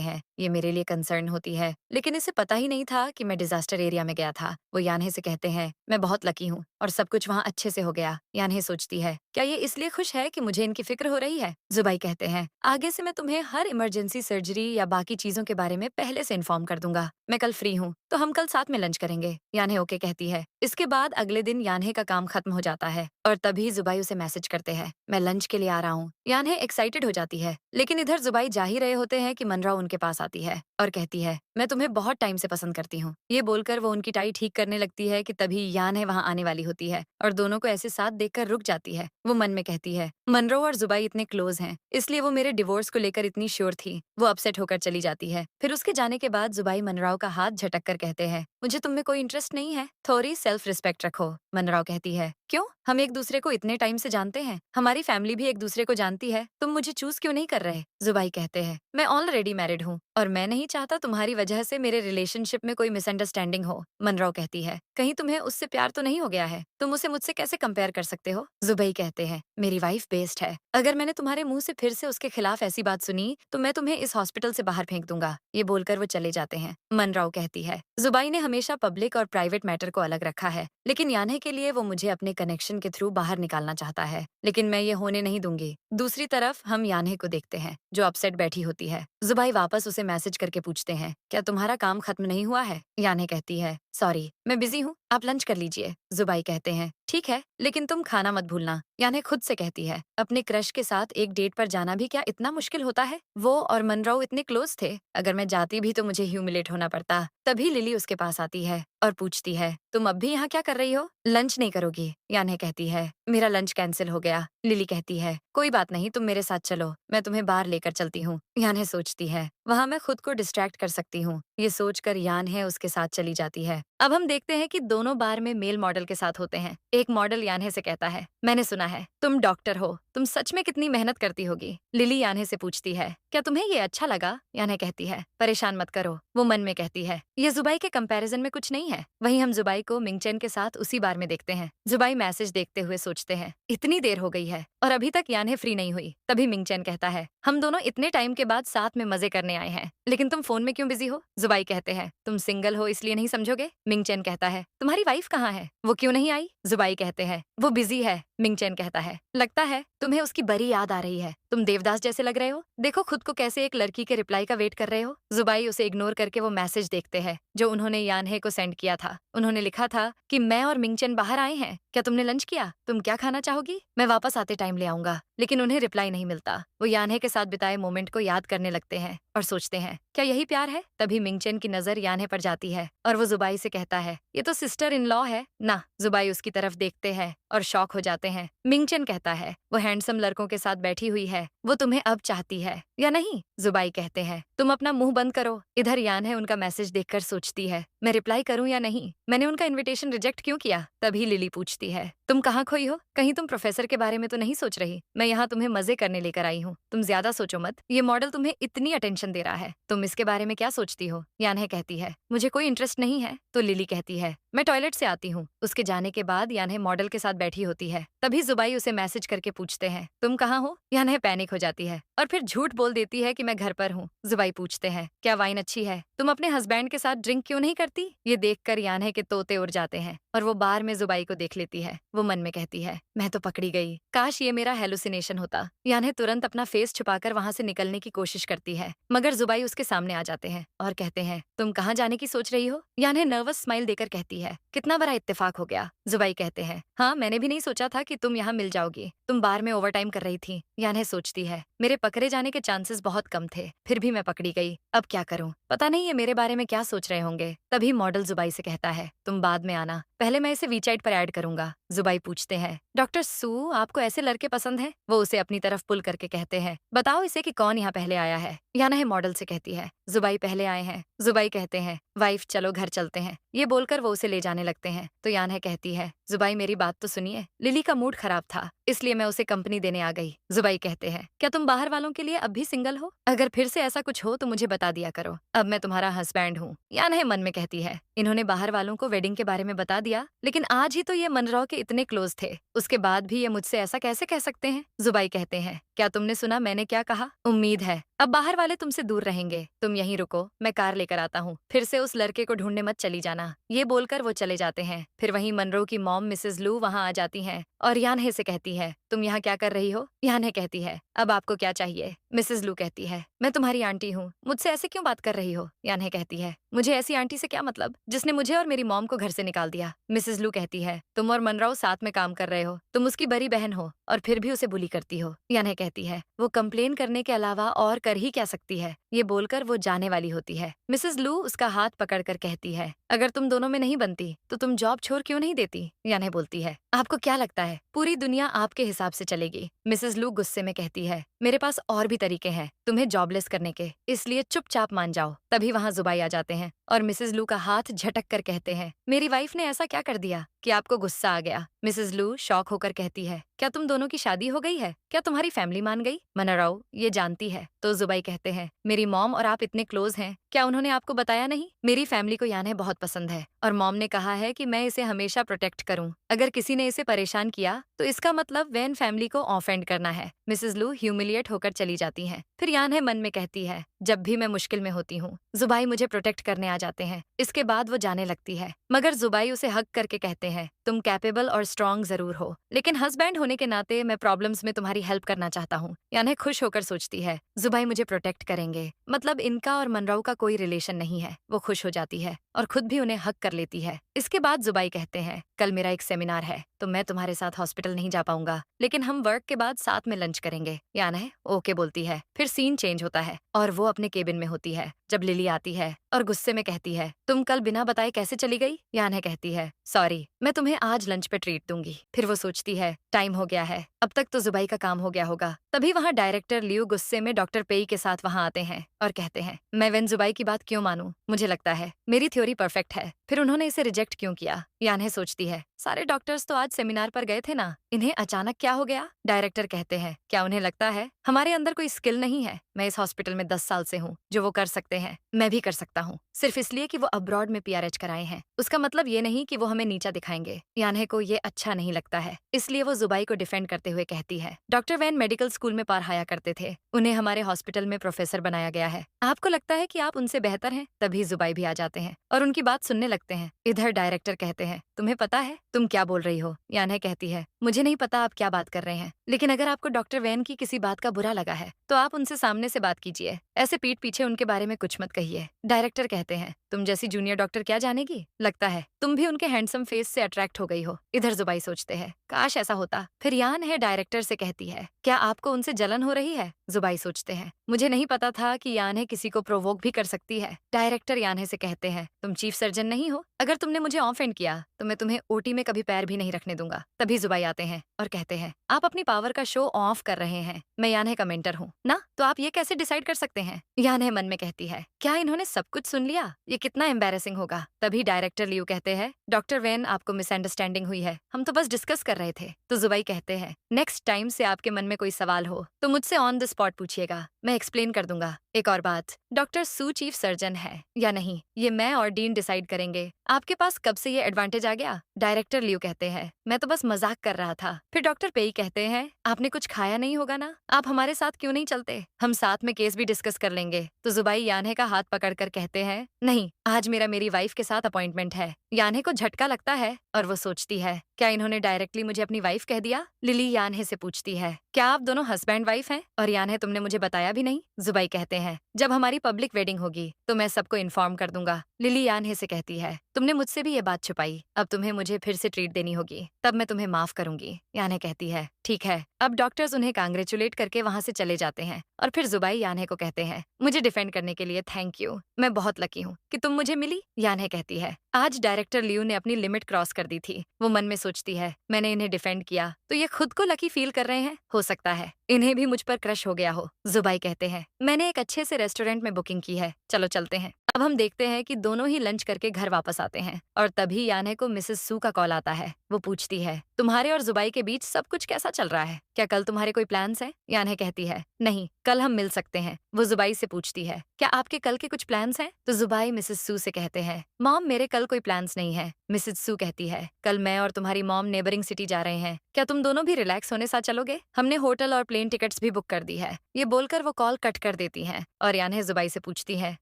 हैं, ये मेरे लिए कंसर्न होती है, लेकिन इसे पता ही नहीं था कि मैं डिजास्टर एरिया में गया था। वो यान्हे से कहते हैं, मैं बहुत लकी हूँ और सब कुछ वहाँ अच्छे से हो गया। यान्हे सोचती है, क्या ये इसलिए खुश है कि मुझे इनकी फिक्र हो रही है? जुबाई कहते हैं, आगे से मैं तुम्हें हर इमरजेंसी सर्जरी या बाकी चीजों के बारे में पहले से इन्फॉर्म कर दूंगा। मैं कल फ्री हूँ, तो हम कल साथ में लंच करेंगे। यान्हे ओके कहती है। इसके बाद अगले दिन यान्हे का काम खत्म हो जाता है और तभी जुबाई उसे मैसेज करते हैं, मैं लंच के लिए आ रहा हूँ। यान्हे एक्साइटेड हो जाती है, लेकिन इधर जुबाई जा ही रहे होते हैं कि मनराव उनके पास आती है और कहती है, मैं तुम्हें बहुत टाइम से पसंद करती हूँ। ये बोलकर वो उनकी टाई ठीक करने लगती है कि तभी यान्हे वहाँ आने वाली होती है और दोनों को ऐसे साथ देखकर रुक जाती है। वो मन में कहती है, मनराव और जुबाई इतने क्लोज हैं, इसलिए वो मेरे डिवोर्स को लेकर इतनी श्योर थी। वो अपसेट होकर चली जाती है। फिर उसके जाने के बाद जुबाई मनराव का हाथ झटक कर कहते हैं, मुझे तुम में कोई इंटरेस्ट नहीं है, थोड़ी सेल्फ रिस्पेक्ट रखो। मनराव कहती है, क्यों? हम एक दूसरे को इतने टाइम से जानते हैं, हमारी फैमिली भी एक दूसरे को जानती है, तुम मुझे चूज क्यों नहीं कर रहे? जुबाई कहते हैं, मैं ऑलरेडी मैरिड हूँ और मैं नहीं चाहता तुम्हारी वजह से मेरे रिलेशनशिप में कोई मिसअंडरस्टैंडिंग हो। मनराव कहती है, कहीं तुम्हें उससे प्यार तो नहीं हो गया है? तुम उसे मुझसे कैसे कंपेयर कर सकते हो? जुबाई कहते हैं, मेरी वाइफ बेस्ट है, अगर मैंने तुम्हारे मुंह से फिर से उसके खिलाफ ऐसी बात सुनी तो मैं तुम्हें इस हॉस्पिटल से बाहर फेंक दूंगा। ये बोलकर वो चले जाते हैं। मनराव कहती है, जुबाई ने हमेशा पब्लिक और प्राइवेट मैटर को अलग रखा है, लेकिन यान्हे के लिए वो मुझे अपने कनेक्शन के थ्रू बाहर निकालना चाहता है, लेकिन मैं ये होने नहीं दूंगी। दूसरी तरफ हम यान्हे को देखते हैं, जो अपसेट बैठी होती है। जुबाई वापस उसे मैसेज करके पूछते हैं, क्या तुम्हारा काम खत्म नहीं हुआ है? यान्हे कहती है, सॉरी, मैं बिजी हूँ, आप लंच कर लीजिए। जुबाई कहते हैं, ठीक है, लेकिन तुम खाना मत भूलना। यान्हे खुद से कहती है, अपने क्रश के साथ एक डेट पर जाना भी क्या इतना मुश्किल होता है? वो और मनराव इतने क्लोज थे, अगर मैं जाती भी तो मुझे ह्यूमिलेट होना पड़ता। तभी लिली उसके पास आती है और पूछती है, तुम अब भी यहाँ क्या कर रही हो? लंच नहीं करोगी? यान्हे कहती है, मेरा लंच कैंसिल हो गया। लिली कहती है, कोई बात नहीं, तुम मेरे साथ चलो, मैं तुम्हें बाहर लेकर चलती हूँ। यान्हे सोचती है, वहाँ मैं खुद को डिस्ट्रैक्ट कर सकती हूँ। ये सोचकर यान्हे उसके साथ चली जाती है। अब हम देखते हैं कि दोनों बार में मेल मॉडल के साथ होते हैं। एक मॉडल यान्हे से कहता है, मैंने सुना है तुम डॉक्टर हो, तुम सच में कितनी मेहनत करती होगी? लिली यान्हे से पूछती है, क्या तुम्हें ये अच्छा लगा? यान्हे कहती है, परेशान मत करो। वो मन में कहती है, ये जुबाई के कंपैरिजन में कुछ नहीं है। वहीं हम जुबाई को मिंगचेन के साथ उसी बार में देखते हैं। जुबाई मैसेज देखते हुए सोचते हैं, इतनी देर हो गई है और अभी तक यान्हे फ्री नहीं हुई। तभी मिंगचेन कहता है, हम दोनों इतने टाइम के बाद साथ में मजे करने आए हैं, लेकिन तुम फोन में क्यों बिजी हो? जुबाई कहते हैं, तुम सिंगल हो इसलिए नहीं समझोगे। मिंगचेन कहता है, तुम्हारी वाइफ कहाँ है? वो क्यों नहीं आई? जुबाई कहते हैं, वो बिजी है। मिंगचेन कहता है, लगता है तुम्हें उसकी बड़ी याद आ रही है, तुम देवदास जैसे लग रहे हो। देखो खुद को कैसे एक लड़की के रिप्लाई का वेट कर रहे हो। जुबाई उसे इग्नोर करके वो मैसेज देखते हैं जो उन्होंने यानहे को सेंड किया था। उन्होंने लिखा था कि मैं और मिंगचन बाहर आए हैं, क्या तुमने लंच किया? तुम क्या खाना चाहोगी? मैं वापस आते टाइम ले आऊंगा। लेकिन उन्हें रिप्लाई नहीं मिलता। वो यानहे के साथ बिताए मोमेंट को याद करने लगते हैं और सोचते हैं क्या यही प्यार है। तभी मिंगचन की नजर यानहे पर जाती है और वो जुबाई से कहता है ये तो सिस्टर इन लॉ है ना। जुबाई उसकी तरफ देखते हैं और शॉक हो जाते हैं। मिंगचन कहता है वो हैंडसम लड़कों के साथ बैठी हुई है, वो तुम्हें अब चाहती है या नहीं? जुबाई कहते हैं तुम अपना मुंह बंद करो। इधर यानहे उनका मैसेज देखकर सोचती है मैं रिप्लाई करूं या नहीं, मैंने उनका इन्विटेशन रिजेक्ट क्यों किया। तभी लिली पूछती है तुम कहाँ खोई हो, कहीं तुम प्रोफेसर के बारे में तो नहीं सोच रही? मैं यहाँ तुम्हें मजे करने लेकर आई हूँ, तुम ज्यादा सोचो मत। ये मॉडल तुम्हें इतनी अटेंशन दे रहा है, तुम इसके बारे में क्या सोचती हो? यानहे कहती है मुझे कोई इंटरेस्ट नहीं है। तो लिली कहती है मैं टॉयलेट से आती हूँ। उसके जाने के बाद यानहे मॉडल के साथ बैठी होती है। तभी जुबाई उसे मैसेज करके पूछते हैं तुम कहाँ हो। यानहे पैनिक हो जाती है और फिर झूठ बोल देती है कि मैं घर पर हूँ। जुबाई पूछते हैं क्या वाइन अच्छी है, तुम अपने हस्बैंड के साथ ड्रिंक क्यों नहीं करती? ये देखकर यानहे के तोते उड़ जाते हैं और वो बार में जुबाई को देख लेती है। वो मन में कहती है मैं तो पकड़ी गई, काश ये मेरा हेलुसिनेशन होता। यानहे तुरंत अपना फेस छुपाकर वहां से निकलने की कोशिश करती है, मगर जुबाई उसके सामने आ जाते हैं और कहते हैं तुम कहाँ जाने की सोच रही हो? यानहे नर्वस स्माइल देकर कहती है कितना बड़ा इत्तेफाक हो गया। जुबाई कहते हैं हाँ मैंने भी नहीं सोचा था कि तुम यहाँ मिल जाओगी, तुम बार में ओवरटाइम कर रही थी। यानहे सोचती है मेरे पकड़े जाने के चांसेस बहुत कम थे, फिर भी मैं पकड़ी गई, अब क्या करूं? पता नहीं ये मेरे बारे में क्या सोच रहे होंगे। तभी मॉडल जुबाई से कहता है तुम बाद में आना, पहले मैं इसे वीचैट पर ऐड करूंगा। जुबाई पूछते हैं डॉक्टर सू आपको ऐसे लड़के पसंद हैं? वो उसे अपनी तरफ पुल करके कहते हैं बताओ इसे कि कौन यहाँ पहले आया है। यानहे मॉडल से कहती है जुबाई पहले आए हैं। जुबाई कहते हैं वाइफ चलो घर चलते हैं। ये बोलकर वो उसे ले जाने लगते हैं। तो यानहे कहती है जुबाई मेरी बात तो सुनिए, लिली का मूड खराब था इसलिए मैं उसे कंपनी देने आ गई। जुबाई कहते हैं क्या तुम बाहर वालों के लिए अब भी सिंगल हो? अगर फिर से ऐसा कुछ हो तो मुझे बता दिया करो, अब मैं तुम्हारा हस्बैंड हूँ। यानहे मन में कहती है इन्होंने बाहर वालों को वेडिंग के बारे में बता दिया, लेकिन आज ही तो ये मनराव के इतने क्लोज थे, उसके बाद भी ये मुझसे ऐसा कैसे कह सकते हैं? जुबाई कहते हैं क्या तुमने सुना मैंने क्या कहा? उम्मीद है अब बाहर वाले तुमसे दूर रहेंगे, तुम यहीं रुको, मैं कार लेकर आता हूँ, फिर से उस लड़के को ढूंढने मत चली जाना। ये बोलकर वो चले जाते हैं। फिर वहीं मनरो की मॉम मिसेस लू वहां आ जाती हैं और यानहे से कहती है तुम यहाँ क्या कर रही हो? यानहे कहती है अब आपको क्या चाहिए? मिसेस लू कहती है मैं तुम्हारी आंटी हूँ, मुझसे ऐसे क्यों बात कर रही हो? यानहे कहती है मुझे ऐसी आंटी से क्या मतलब जिसने मुझे और मेरी मॉम को घर से निकाल दिया। मिसेस लू कहती है तुम और मनराव साथ में काम कर रहे हो, तुम उसकी बड़ी बहन हो और फिर भी उसे बुली करती हो। यानहे कहती है वो कंप्लेन करने के अलावा और कर ही क्या सकती है। ये बोलकर वो जाने वाली होती है। मिसेस लू उसका हाथ पकड़कर कहती है अगर तुम दोनों में नहीं बनती तो तुम जॉब छोड़ क्यों नहीं देती? यानहे बोलती है आपको क्या लगता है पूरी दुनिया आपके हिसाब से चलेगी? मिसेस लू गुस्से में कहती है मेरे पास और भी तरीके हैं तुम्हें जॉबलेस करने के, इसलिए चुपचाप मान जाओ। तभी वहाँ जुबाई आ जाते हैं और मिसेस लू का हाथ झटक कर कहते हैं मेरी वाइफ ने ऐसा क्या कर दिया कि आपको गुस्सा आ गया? मिसेस लू शॉक होकर कहती है क्या तुम दोनों की शादी हो गई है? क्या तुम्हारी फैमिली मान गई? मनराव ये जानती है। तो जुबाई कहते हैं मेरी मॉम और आप इतने क्लोज हैं, क्या उन्होंने आपको बताया नहीं? मेरी फैमिली को यानहे बहुत पसंद है और मॉम ने कहा है कि मैं इसे हमेशा प्रोटेक्ट करूं। अगर किसी ने इसे परेशान किया तो इसका मतलब वैन फैमिली को ऑफेंड करना है। मिसेस लू ह्यूमिलिएट होकर चली जाती हैं। फिर यानहे मन में कहती है जब भी मैं मुश्किल में होती हूँ जुबाई मुझे प्रोटेक्ट करने आ जाते हैं। इसके बाद वो जाने लगती है, मगर जुबाई उसे हक करके कहते हैं तुम कैपेबल और स्ट्रांग जरूर हो, लेकिन हस्बैंड होने के नाते मैं प्रॉब्लम्स में तुम्हारी हेल्प करना चाहता हूँ। यानहे खुश होकर सोचती है जुबाई मुझे प्रोटेक्ट करेंगे, मतलब इनका और मनराव का कोई रिलेशन नहीं है। वो खुश हो जाती है और खुद भी उन्हें हक कर लेती है। इसके बाद जुबाई कहते हैं कल मेरा एक सेमिनार है तो मैं तुम्हारे साथ हॉस्पिटल नहीं जा पाऊंगा, लेकिन हम वर्क के बाद साथ में लंच करेंगे। यानहे ओके बोलती है। फिर सीन चेंज होता है और वो अपने केबिन में होती है जब लिली आती है और गुस्से में कहती है तुम कल बिना बताए कैसे चली गई? यानहे कहती है सॉरी, मैं तुम्हें आज लंच पे ट्रीट दूंगी। फिर वो सोचती है टाइम हो गया है, अब तक तो जुबाई का काम हो गया होगा। तभी वहाँ डायरेक्टर लियू गुस्से में डॉक्टर पेई के साथ वहाँ आते हैं और कहते हैं मैं वेन जुबाई की बात क्यों मानूं? मुझे लगता है मेरी थ्योरी परफेक्ट है, फिर उन्होंने इसे रिजेक्ट क्यों किया? यानहे सोचती है सारे डॉक्टर्स तो आज सेमिनार पर गए थे ना, इन्हें अचानक क्या हो गया? डायरेक्टर कहते हैं क्या उन्हें लगता है हमारे अंदर कोई स्किल नहीं है? मैं इस हॉस्पिटल में 10 साल से हूँ, जो वो कर सकते हैं मैं भी कर सकता हूँ, सिर्फ इसलिए कि वो अब्रॉड में पीआरएच कराए हैं। उसका मतलब ये नहीं कि वो हमें नीचा दिखाएंगे। यानहे को ये अच्छा नहीं लगता है, इसलिए वो जुबाई को डिफेंड करते हुए कहती है डॉक्टर वैन मेडिकल स्कूल में पढ़ाया करते थे, उन्हें हमारे हॉस्पिटल में प्रोफेसर बनाया गया है, आपको लगता है कि आप उनसे बेहतर हैं? तभी जुबाई भी आ जाते हैं और उनकी बात सुनने लगते हैं। इधर डायरेक्टर कहते हैं हैं, तुम्हें पता है तुम क्या बोल रही हो? यान्हे कहती है, मुझे नहीं पता आप क्या बात कर रहे हैं, लेकिन अगर आपको डॉक्टर वैन की किसी बात का बुरा लगा है तो आप उनसे सामने से बात कीजिए, ऐसे पीठ पीछे उनके बारे में कुछ मत कहिए। डायरेक्टर कहते हैं, तुम जैसी जूनियर डॉक्टर क्या जानेगी, लगता है तुम भी उनके हैंडसम फेस से अट्रैक्ट हो गई हो। इधर जुबाई सोचते हैं, काश ऐसा होता। फिर यान है डायरेक्टर से कहती है, क्या आपको उनसे जलन हो रही है? जुबाई सोचते हैं, मुझे नहीं पता था कि यान्हे किसी को प्रोवोक भी कर सकती है। डायरेक्टर यान्हे से कहते हैं, तुम चीफ सर्जन नहीं हो, अगर तुमने मुझे ऑफेंड किया तो मैं तुम्हें ओटी में कभी पैर भी नहीं रखने दूंगा। तभी जुबाई आते हैं और कहते हैं, आप अपनी पावर का शो ऑफ कर रहे हैं, मैं यान्हे का मेंटर हूँ ना, तो आप ये कैसे डिसाइड कर सकते हैं? यान्हे मन में कहती है, क्या इन्होंने सब कुछ सुन लिया? ये कितना एम्बेरसिंग होगा। तभी डायरेक्टर लियू कहते हैं, डॉक्टर वैन आपको मिसअंडरस्टैंडिंग हुई है, हम तो बस डिस्कस कर रहे थे। तो जुबाई कहते हैं, नेक्स्ट टाइम से आपके मन में कोई सवाल हो तो मुझसे ऑन द स्पॉट पूछिएगा, मैं एक्सप्लेन कर दूंगा। एक और बात, डॉक्टर सू चीफ सर्जन है या नहीं ये मैं और डीन डिसाइड करेंगे। आपके पास कब से ये एडवांटेज आ गया? डायरेक्टर लियू कहते हैं, मैं तो बस मजाक कर रहा था। फिर डॉक्टर पेई कहते हैं, आपने कुछ खाया नहीं होगा ना, आप हमारे साथ क्यों नहीं चलते, हम साथ में केस भी डिस्कस कर लेंगे। तो जुबाई यान्हे का हाथ पकड़कर कहते हैं, नहीं, आज मेरी वाइफ के साथ अपॉइंटमेंट है। यान्हे को झटका लगता है और वो सोचती है, क्या इन्होंने डायरेक्टली मुझे अपनी वाइफ कह दिया? लिली यान्हे से पूछती है, क्या आप दोनों हस्बैंड वाइफ हैं? और यान्हे, तुमने मुझे बताया भी नहीं। जुबाई कहते हैं, जब हमारी पब्लिक वेडिंग होगी तो मैं सबको इन्फॉर्म कर दूंगा। लिली यान्हे से कहती है, तुमने मुझसे भी ये बात छुपाई, अब तुम्हें मुझे फिर से ट्रीट देनी होगी, तब मैं तुम्हें माफ करूंगी। यान्हे कहती है, ठीक है। अब डॉक्टर्स उन्हें कांग्रेचुलेट करके वहां से चले जाते हैं और फिर जुबाई यान्हे को कहते हैं, मुझे डिफेंड करने के लिए थैंक यू, मैं बहुत लकी हूँ कि तुम मुझे मिली। यान्हे कहती है, आज डायरेक्टर लियू ने अपनी लिमिट क्रॉस कर दी थी। वो मन में सोचती है, मैंने इन्हें डिफेंड किया तो ये खुद को लकी फील कर रहे हैं, हो सकता है इन्हें भी मुझ पर क्रश हो गया हो। जुबाई कहते हैं, मैंने एक अच्छे से रेस्टोरेंट में बुकिंग की है, चलो चलते हैं। अब हम देखते हैं कि दोनों ही लंच करके घर वापस आते हैं और तभी यान्हे को मिसेस सू का कॉल आता है। वो पूछती है, तुम्हारे और जुबाई के बीच सब कुछ कैसा चल रहा है? क्या कल तुम्हारे कोई प्लान्स हैं? यान्हे कहती है, नहीं, कल हम मिल सकते हैं। वो जुबाई से पूछती है, क्या आपके कल के कुछ प्लान्स हैं? तो जुबाई मिसेस सू से कहते हैं, मॉम, मेरे कल कोई प्लान्स नहीं है। मिसेस सू कहती है, कल मैं और तुम्हारी मॉम नेबरिंग सिटी जा रहे हैं, क्या तुम दोनों भी रिलैक्स होने साथ चलोगे? हमने होटल और प्लेन टिकट्स भी बुक कर दी है। ये बोलकर वो कॉल कट कर देती हैं और यान्हे जुबाई से पूछती है,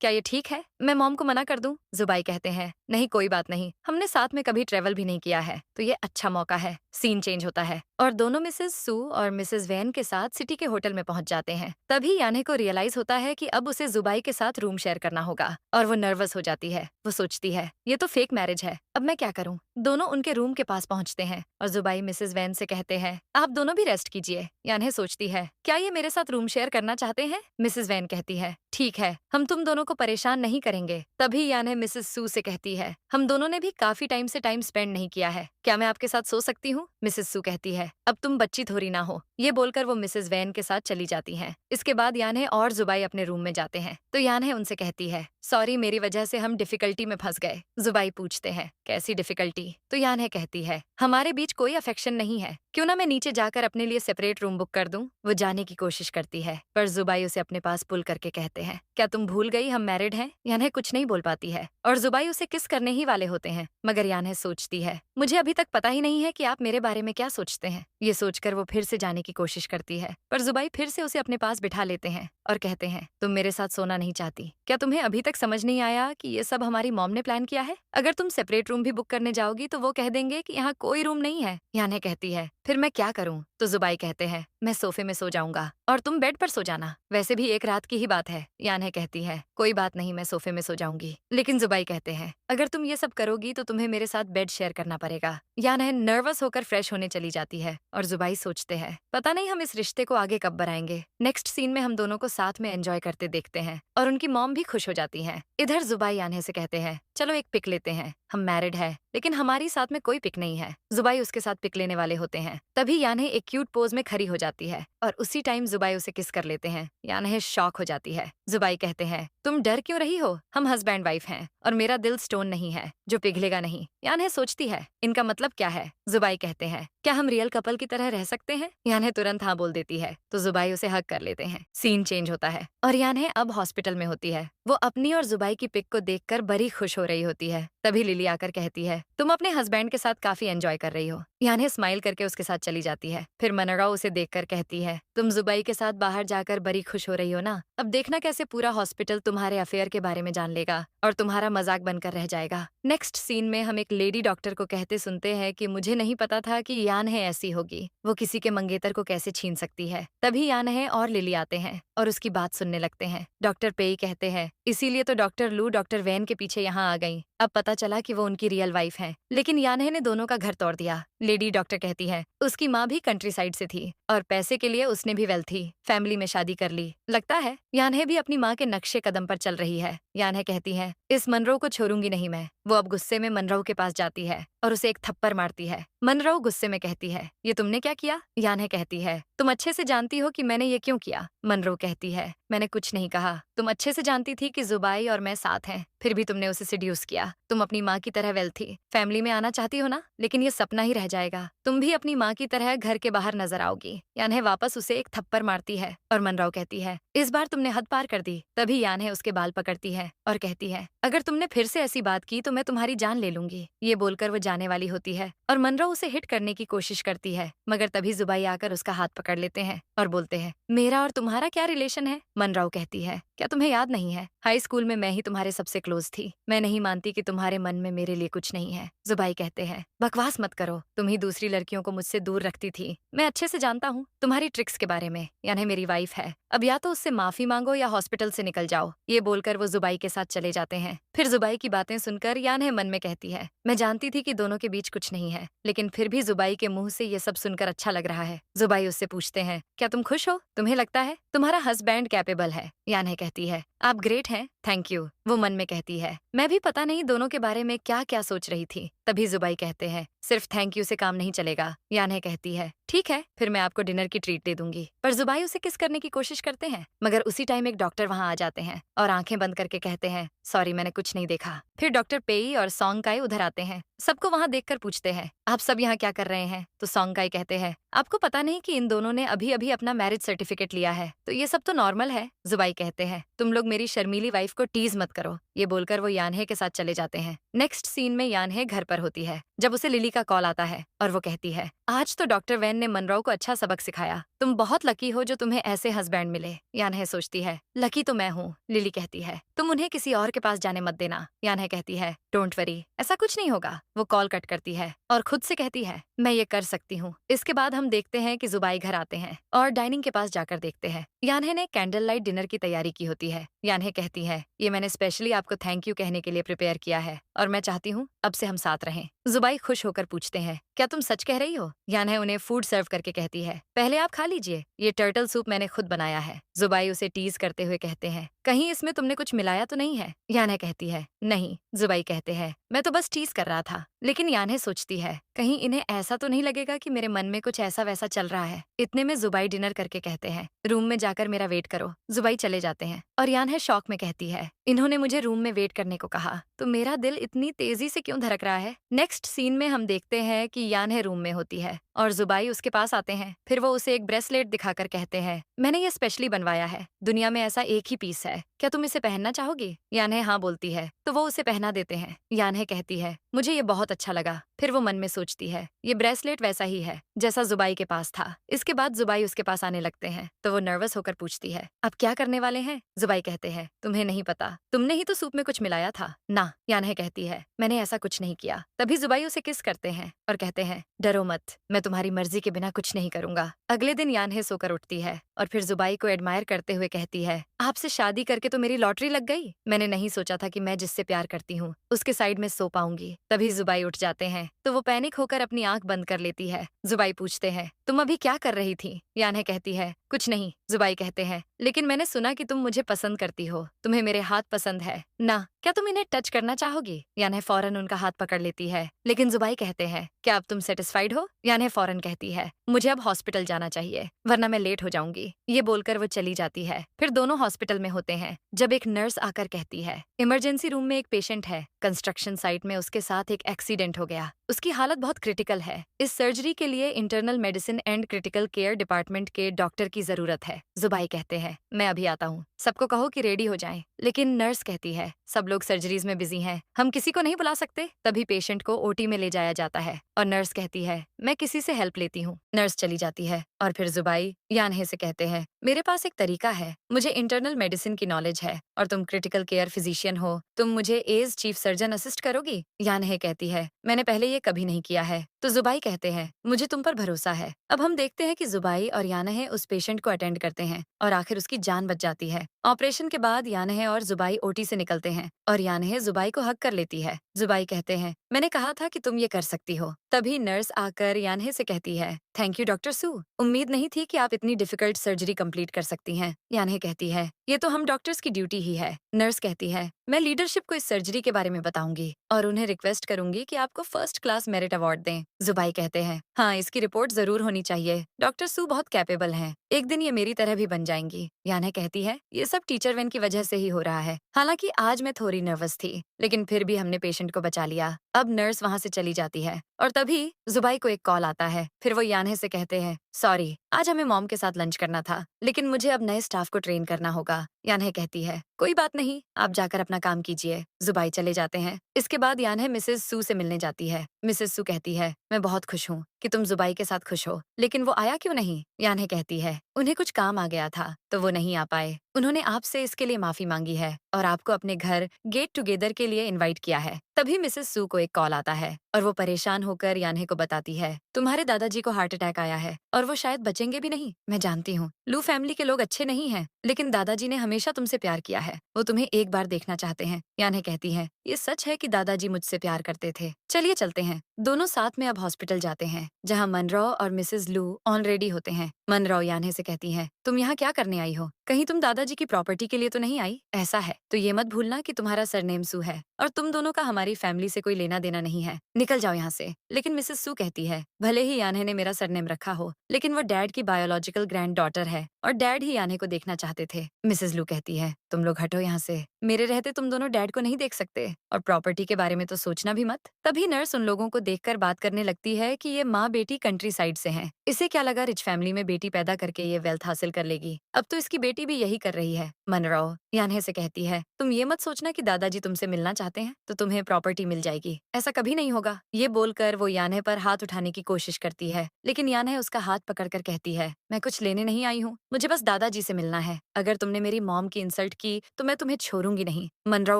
क्या ये ठीक है, मैं मॉम को मना कर दूं? जुबाई कहते हैं, नहीं, कोई बात नहीं, हमने साथ में कभी ट्रेवल भी नहीं किया है, तो ये अच्छा मौका है। सीन चेंज होता है और दोनों मिसेस सू और मिसेस वैन के साथ सिटी के होटल में पहुंच जाते हैं। तभी यान्हे को रियलाइज होता है कि अब उसे जुबाई के साथ रूम शेयर करना होगा और वो नर्वस हो जाती है। वो सोचती है, ये तो फेक मैरिज है, अब मैं क्या करूं? दोनों उनके रूम के पास पहुंचते हैं और जुबाई मिसेस वैन से कहते हैं, आप दोनों भी रेस्ट कीजिए। यान्हे सोचती है, क्या ये मेरे साथ रूम शेयर करना चाहते हैं? मिसेस वैन कहती है, ठीक है, हम तुम दोनों को परेशान नहीं करेंगे। तभी यान्हे मिसेस सू से कहती है, हम दोनों ने भी काफी टाइम से टाइम स्पेंड नहीं किया है, क्या मैं आपके साथ सो सकती हूँ? मिसेस सू कहती है, अब तुम बच्ची थोड़ी ना हो। ये बोलकर वो मिसेस वैन के साथ चली जाती हैं। इसके बाद यान्हे और जुबाई अपने रूम में जाते हैं तो यान्हे उनसे कहती है, सॉरी, मेरी वजह से हम डिफिकल्टी में फंस गए। जुबाई पूछते हैं, कैसी डिफिकल्टी? तो यान्हे कहती है, हमारे बीच कोई अफेक्शन नहीं है, क्यों ना मैं नीचे जाकर अपने लिए सेपरेट रूम बुक कर दूं? वो जाने की कोशिश करती है पर जुबाई उसे अपने पास पुल करके कहते हैं, क्या तुम भूल गई हम मैरिड हैं? यान्हे कुछ नहीं बोल पाती है और जुबाई उसे किस करने ही वाले होते हैं, मगर यान्हे सोचती है, मुझे अभी तक पता ही नहीं है कि आप मेरे बारे में क्या सोचते हैं। ये सोचकर वो फिर से जाने की कोशिश करती है पर जुबाई फिर से उसे अपने पास बिठा लेते हैं और कहते हैं, तुम मेरे साथ सोना नहीं चाहती? क्या तुम्हें अभी तक समझ नहीं आया कि ये सब हमारी मॉम ने प्लान किया है? अगर तुम सेपरेट रूम भी बुक करने जाओगी तो वो कह देंगे कि यहाँ कोई रूम नहीं है। यान्हे कहती है, फिर मैं क्या करूँ? तो जुबाई कहते हैं, मैं सोफे में सो जाऊंगा और तुम बेड पर सो जाना, वैसे भी एक रात की ही बात है। यान्हे कहती है, कोई बात नहीं, मैं सोफे में सो जाऊंगी। लेकिन जुबाई कहते हैं, अगर तुम ये सब करोगी तो तुम्हें मेरे साथ बेड शेयर करना पड़ेगा। यान्हे नर्वस होकर फ्रेश होने चली जाती है और जुबाई सोचते हैं, पता नहीं हम इस रिश्ते को आगे कब बढ़ाएंगे। नेक्स्ट सीन में हम दोनों को साथ में एंजॉय करते देखते हैं और उनकी मॉम भी खुश हो जाती है। इधर जुबाई यान्हे से कहते हैं, चलो एक पिक लेते हैं, हम मैरिड है लेकिन हमारी साथ में कोई पिक नहीं है। जुबाई उसके साथ पिक लेने वाले होते हैं तभी यान्हे एक क्यूट पोज में खड़ी हो जाती है और उसी टाइम जुबाई उसे किस कर लेते हैं। यान्हे शॉक हो जाती है। जुबाई कहते हैं, तुम डर क्यों रही हो, हम हस्बैंड वाइफ हैं और मेरा दिल स्टोन नहीं है जो पिघलेगा नहीं। यान्हे सोचती है, इनका मतलब क्या है? जुबाई कहते हैं, क्या हम रियल कपल की तरह रह सकते हैं? यान्हे तुरंत हाँ बोल देती है तो जुबाई उसे हग कर लेते हैं। सीन चेंज होता है और यान्हे अब हॉस्पिटल में होती है। वो अपनी और जुबाई की पिक को देखकर बड़ी खुश हो रही होती है। तभी लिली आकर कहती है, तुम अपने हस्बैंड के साथ काफी एंजॉय कर रही हो। यान्हे स्माइल करके उसके साथ चली जाती है। फिर मनरा उसे देखकर कहती है, तुम जुबाई के साथ बाहर जाकर बड़ी खुश हो रही हो ना, अब देखना कैसे पूरा हॉस्पिटल तुम्हारे अफेयर के बारे में जान लेगा और तुम्हारा मजाक बनकर रह जाएगा। नेक्स्ट सीन में हम एक लेडी डॉक्टर को कहते सुनते हैं कि मुझे नहीं पता था कि यान है ऐसी होगी, वो किसी के मंगेतर को कैसे छीन सकती है। तभी यान है और लिली आते हैं और उसकी बात सुनने लगते हैं। डॉक्टर पेई कहते हैं, इसीलिए तो डॉक्टर लू डॉक्टर वैन के पीछे यहाँ आ गई। अब पता चला कि वो उनकी रियल वाइफ है, लेकिन यानहे ने दोनों का घर तोड़ दिया। लेडी डॉक्टर कहती है, उसकी माँ भी कंट्री साइड से थी और पैसे के लिए उसने भी वेल्थी फैमिली में शादी कर ली। लगता है यानहे भी अपनी माँ के नक्शे कदम पर चल रही है। यानहे कहती है, इस मनरो को छोड़ूंगी नहीं मैं। वो अब गुस्से में मनरो के पास जाती है और उसे एक थप्पड़ मारती है। मनरो गुस्से में कहती है, ये तुमने क्या किया? यानहे कहती है, तुम अच्छे से जानती हो कि मैंने ये क्यों किया। मनरो कहती है, मैंने कुछ नहीं कहा। तुम अच्छे से जानती थी कि जुबाई और मैं साथ हैं, फिर भी तुमने उसे सिड्यूस किया। तुम अपनी माँ की तरह वेल्थी फैमिली में आना चाहती हो ना, लेकिन ये सपना ही रह जाएगा। तुम भी अपनी माँ की तरह घर के बाहर नजर आओगी। यानहे वापस उसे एक थप्पड़ मारती है और मनराव कहती है, इस बार तुमने हद पार कर दी। तभी यानहे उसके बाल पकड़ती है और कहती है, अगर तुमने फिर से ऐसी बात की तो मैं तुम्हारी जान ले लूंगी। ये बोलकर वो जाने वाली होती है और मनराव उसे हिट करने की कोशिश करती है, मगर तभी जुबाई आकर उसका हाथ पकड़ लेते हैं और बोलते हैं, मेरा और तुम्हारा क्या रिलेशन है? मनराव कहती है, क्या तुम्हें याद नहीं है? हाई स्कूल में मैं ही तुम्हारे सबसे क्लोज थी। मैं नहीं मानती कि तुम्हारे मन में मेरे लिए कुछ नहीं है। जुबाई कहते हैं, बकवास मत करो, तुम ही दूसरी लड़कियों को मुझसे दूर रखती थी। मैं अच्छे से जानता हूँ तुम्हारी ट्रिक्स के बारे में। यानी मेरी वाइफ है, अब या तो उससे माफी मांगो या हॉस्पिटल से निकल जाओ। ये बोलकर वो जुबाई के साथ चले जाते हैं। फिर जुबाई की बातें सुनकर यानहे मन में कहती है, मैं जानती थी कि दोनों के बीच कुछ नहीं है, लेकिन फिर भी जुबाई के मुंह से ये सब सुनकर अच्छा लग रहा है। जुबाई उससे पूछते हैं, क्या तुम खुश हो? तुम्हें लगता है तुम्हारा हस्बैंड कैपेबल है? यानहे कहती है, आप ग्रेट हैं, थैंक यू। वो मन में कहती है, मैं भी पता नहीं दोनों के बारे में क्या क्या सोच रही थी। तभी जुबाई कहते हैं, सिर्फ थैंक यू से काम नहीं चलेगा। यानहे कहती है, ठीक है, फिर मैं आपको डिनर की ट्रीट दे दूंगी। पर जुबाई उसे किस करने की कोशिश करते हैं, मगर उसी टाइम एक डॉक्टर वहां आ जाते हैं और आंखें बंद करके कहते हैं, सॉरी मैंने कुछ नहीं देखा। फिर डॉक्टर पेई और सोंगकाई उधर आते हैं। सबको वहां देखकर पूछते हैं, आप सब यहाँ क्या कर रहे हैं? तो सोंगकाई कहते हैं, आपको पता नहीं कि इन दोनों ने अभी अभी अपना मैरिज सर्टिफिकेट लिया है, तो ये सब तो नॉर्मल है। जुबाई कहते हैं, तुम लोग मेरी शर्मीली वाइफ को टीज मत करो। ये बोलकर वो यानहे के साथ चले जाते हैं। नेक्स्ट सीन में यानहे घर पर होती है जब उसे लिली का कॉल आता है और वो कहती है, आज तो डॉक्टर वैन ने मनराव को अच्छा सबक सिखाया। तुम बहुत लकी हो जो तुम्हें ऐसे हस्बैंड मिले। यानहे सोचती है, लकी तो मैं हूँ। लिली कहती है, तुम उन्हें किसी और के पास जाने मत देना। यानहे कहती है, डोंट वरी, ऐसा कुछ नहीं होगा। वो कॉल कट करती है और खुद से कहती है, मैं ये कर सकती हूँ। इसके बाद हम देखते हैं कि जुबाई घर आते हैं और डाइनिंग के पास जाकर देखते हैं यानहे ने कैंडल लाइट डिनर की तैयारी की होती है। यानहे कहती है, ये मैंने स्पेशली आपको थैंक यू कहने के लिए प्रिपेयर किया है और मैं चाहती हूँ अब से हम साथ रहें। जुबाई खुश होकर पूछते हैं, क्या तुम सच कह रही हो? यानहे उन्हें फूड सर्व करके कहती है, पहले आप खा लीजिए, ये टर्टल सूप मैंने खुद बनाया है। जुबाई उसे टीज करते हुए कहते हैं, कहीं इसमें तुमने कुछ मिलाया तो नहीं है? यानहे कहती है, नहीं। जुबाई कहते हैं, मैं तो बस टीज कर रहा था। लेकिन यानहे सोचती है, कहीं इन्हें ऐसा तो नहीं लगेगा कि मेरे मन में कुछ ऐसा वैसा चल रहा है। इतने में जुबाई डिनर करके कहते हैं, रूम में जाकर मेरा वेट करो। जुबाई चले जाते हैं और यानहे शॉक में कहती है, इन्होंने मुझे रूम में वेट करने को कहा, तो मेरा दिल इतनी तेजी से क्यों धड़क रहा है? नेक्स्ट सीन में हम देखते हैं कि यानहे रूम में होती है और जुबाई उसके पास आते हैं। फिर वो उसे एक ब्रेसलेट दिखाकर कहते हैं, मैंने ये स्पेशली बनवाया है, दुनिया में ऐसा एक ही पीस है, क्या तुम इसे पहनना चाहोगी? यानहे हाँ बोलती है, तो वो उसे पहना देते हैं। यानहे कहती है, मुझे ये बहुत अच्छा लगा। फिर वो मन में सोचती है, ये ब्रेसलेट वैसा ही है जैसा जुबाई के पास था। इसके बाद जुबाई उसके पास आने लगते हैं तो वो नर्वस होकर पूछती है, अब क्या करने वाले हैं? जुबाई कहते हैं, तुम्हें नहीं पता, तुमने ही तो सूप में कुछ मिलाया था ना। यानहे कहती है, मैंने ऐसा कुछ नहीं किया। तभी जुबाई उसे किस करते हैं और कहते हैं, डरो मत, मैं तुम्हारी मर्जी के बिना कुछ नहीं करूंगा। अगले दिन यानहे सोकर उठती है और फिर जुबाई को एडमायर करते हुए कहती है, आपसे शादी करके तो मेरी लॉटरी लग गई। मैंने नहीं सोचा था कि मैं जिससे प्यार करती हूँ उसके साइड में सो पाऊंगी। तभी जुबाई उठ जाते हैं तो वो पैनिक होकर अपनी आंख बंद कर लेती है। जुबाई पूछते हैं, तुम अभी क्या कर रही थी? यानहे कहती है, कुछ नहीं। जुबाई कहते हैं, लेकिन मैंने सुना कि तुम मुझे पसंद करती हो, तुम्हें मेरे हाथ पसंद है ना, क्या तुम इन्हें टच करना चाहोगी? यानहे फौरन उनका हाथ पकड़ लेती है, लेकिन जुबाई कहते हैं, क्या अब तुम सेटिस्फाइड हो? यानहे फौरन कहती है, मुझे अब हॉस्पिटल जाना चाहिए वरना मैं लेट हो जाऊंगी। ये बोलकर वो चली जाती है। फिर दोनों हॉस्पिटल में होते हैं जब एक नर्स आकर कहती है, इमरजेंसी रूम में एक पेशेंट है, कंस्ट्रक्शन साइट में उसके साथ एक एक्सीडेंट हो गया, उसकी हालत बहुत क्रिटिकल है। इस सर्जरी के लिए internal medicine and critical care department के डॉक्टर की जरूरत है। जुबाई कहते हैं, मैं अभी आता हूँ, सबको कहो कि रेडी हो जाएं। लेकिन नर्स कहती है, सब लोग सर्जरीज में बिजी हैं, हम किसी को नहीं बुला सकते। तभी पेशेंट को ओटी में ले जाया जाता है और नर्स कहती है, मैं किसी से हेल्प लेती हूँ। नर्स चली जाती है और फिर जुबाई यानहे से कहते हैं, मेरे पास एक तरीका है, मुझे इंटरनल मेडिसिन की नॉलेज है और तुम क्रिटिकल केयर फिजिशियन हो, तुम मुझे एज चीफ सर्जन असिस्ट करोगी? यानहे कहती है, मैंने पहले ये कभी नहीं किया है। तो जुबाई कहते हैं, मुझे तुम पर भरोसा है। अब हम देखते हैं कि जुबाई और यानहे उस पेशेंट को अटेंड करते हैं और आखिर उसकी जान बच जाती है। ऑपरेशन के बाद यानहे और जुबाई ओटी से निकलते हैं और यानहे जुबाई को हक कर लेती है। जुबाई कहते हैं, मैंने कहा था कि तुम ये कर सकती हो। तभी नर्स आकर यानहे से कहती है, थैंक यू डॉक्टर सू, उम्मीद नहीं थी कि आप इतनी डिफिकल्ट सर्जरी कंप्लीट कर सकती हैं। यानहे कहती है, ये तो हम डॉक्टर्स की ड्यूटी ही है। नर्स कहती है, मैं लीडरशिप को इस सर्जरी के बारे में बताऊंगी और उन्हें रिक्वेस्ट करूंगी कि आपको फर्स्ट क्लास मेरिट अवार्ड दें। जुबाई कहते हैं, हाँ, इसकी रिपोर्ट जरूर होनी चाहिए। डॉक्टर सू बहुत कैपेबल हैं, एक दिन ये मेरी तरह भी बन जाएंगी। यानहे कहती है, ये सब टीचर वेन की वजह से ही हो रहा है। हालांकि आज मैं थोड़ी नर्वस थी, लेकिन फिर भी हमने पेशेंट को बचा लिया। अब नर्स वहाँ से चली जाती है और तभी जुबाई को एक कॉल आता है। फिर वो यानहे से कहते हैं, सॉरी, आज हमें मॉम के साथ लंच करना था, लेकिन मुझे अब नए स्टाफ को ट्रेन करना होगा। यानहे कहती है, कोई बात नहीं, आप जाकर अपना काम कीजिए। जुबाई चले जाते हैं। इसके बाद यानहे मिसेस सू से मिलने जाती है। मिसेस सू कहती है, मैं बहुत खुश हूँ कि तुम जुबाई के साथ खुश हो, लेकिन वो आया क्यों नहीं? यानहे कहती है, उन्हें कुछ काम आ गया था तो वो नहीं आ पाए। उन्होंने आपसे इसके लिए माफी मांगी है और आपको अपने घर गेट टुगेदर के लिए इनवाइट किया है। तभी मिसेस सू को एक कॉल आता है और वो परेशान होकर यानहे को बताती है, तुम्हारे दादाजी को हार्ट अटैक आया है और वो शायद बचेंगे भी नहीं। मैं जानती हूँ लू फैमिली के लोग अच्छे नहीं हैं, लेकिन दादाजी ने हमेशा तुमसे प्यार किया है, वो तुम्हें एक बार देखना चाहते हैं। यानहे कहती है, ये सच है कि दादाजी मुझसे प्यार करते थे। चलिए चलते हैं। दोनों साथ में अब हॉस्पिटल जाते हैं, जहाँ मनरो और मिसेस लू ऑलरेडी होते हैं। मनरो यानहे से कहती है, तुम यहाँ क्या करने आई हो? कहीं तुम दादाजी की प्रॉपर्टी के लिए तो नहीं आई? ऐसा है तो ये मत भूलना कि तुम्हारा सरनेम सू है और तुम दोनों का हमारी फैमिली से कोई लेना देना नहीं है। निकल जाओ यहाँ से। लेकिन मिसेस सू कहती है, भले ही यानहे ने मेरा सरनेम रखा हो, लेकिन वो डैड की बायोलॉजिकल ग्रैंड डॉटर है और डैड ही यानहे को देखना चाहते थे। मिसेस लू कहती है, तुम लोग हटो यहाँ से, मेरे रहते तुम दोनों डैड को नहीं देख सकते और प्रॉपर्टी के बारे में तो सोचना भी मत। तभी नर्स उन लोगों को देखकर बात करने लगती है कि ये माँ बेटी कंट्री साइड से हैं। इसे क्या लगा रिच फैमिली में बेटी पैदा करके ये वेल्थ हासिल कर लेगी? अब तो इसकी बेटी भी यही कर रही है। मनरो यानहे से कहती है, तुम ये मत सोचना कि दादाजी तुमसे मिलना चाहते हैं तो तुम्हें प्रॉपर्टी मिल जाएगी, ऐसा कभी नहीं होगा। ये बोलकर वो यानहे पर हाथ उठाने की कोशिश करती है, लेकिन यानहे उसका हाथ पकड़कर कहती है, मैं कुछ लेने नहीं आई हूँ, मुझे बस दादाजी से मिलना है। अगर तुमने मेरी मॉम की इंसल्ट की तो मैं तुम्हें छोड़ूंगी नहीं। मनरो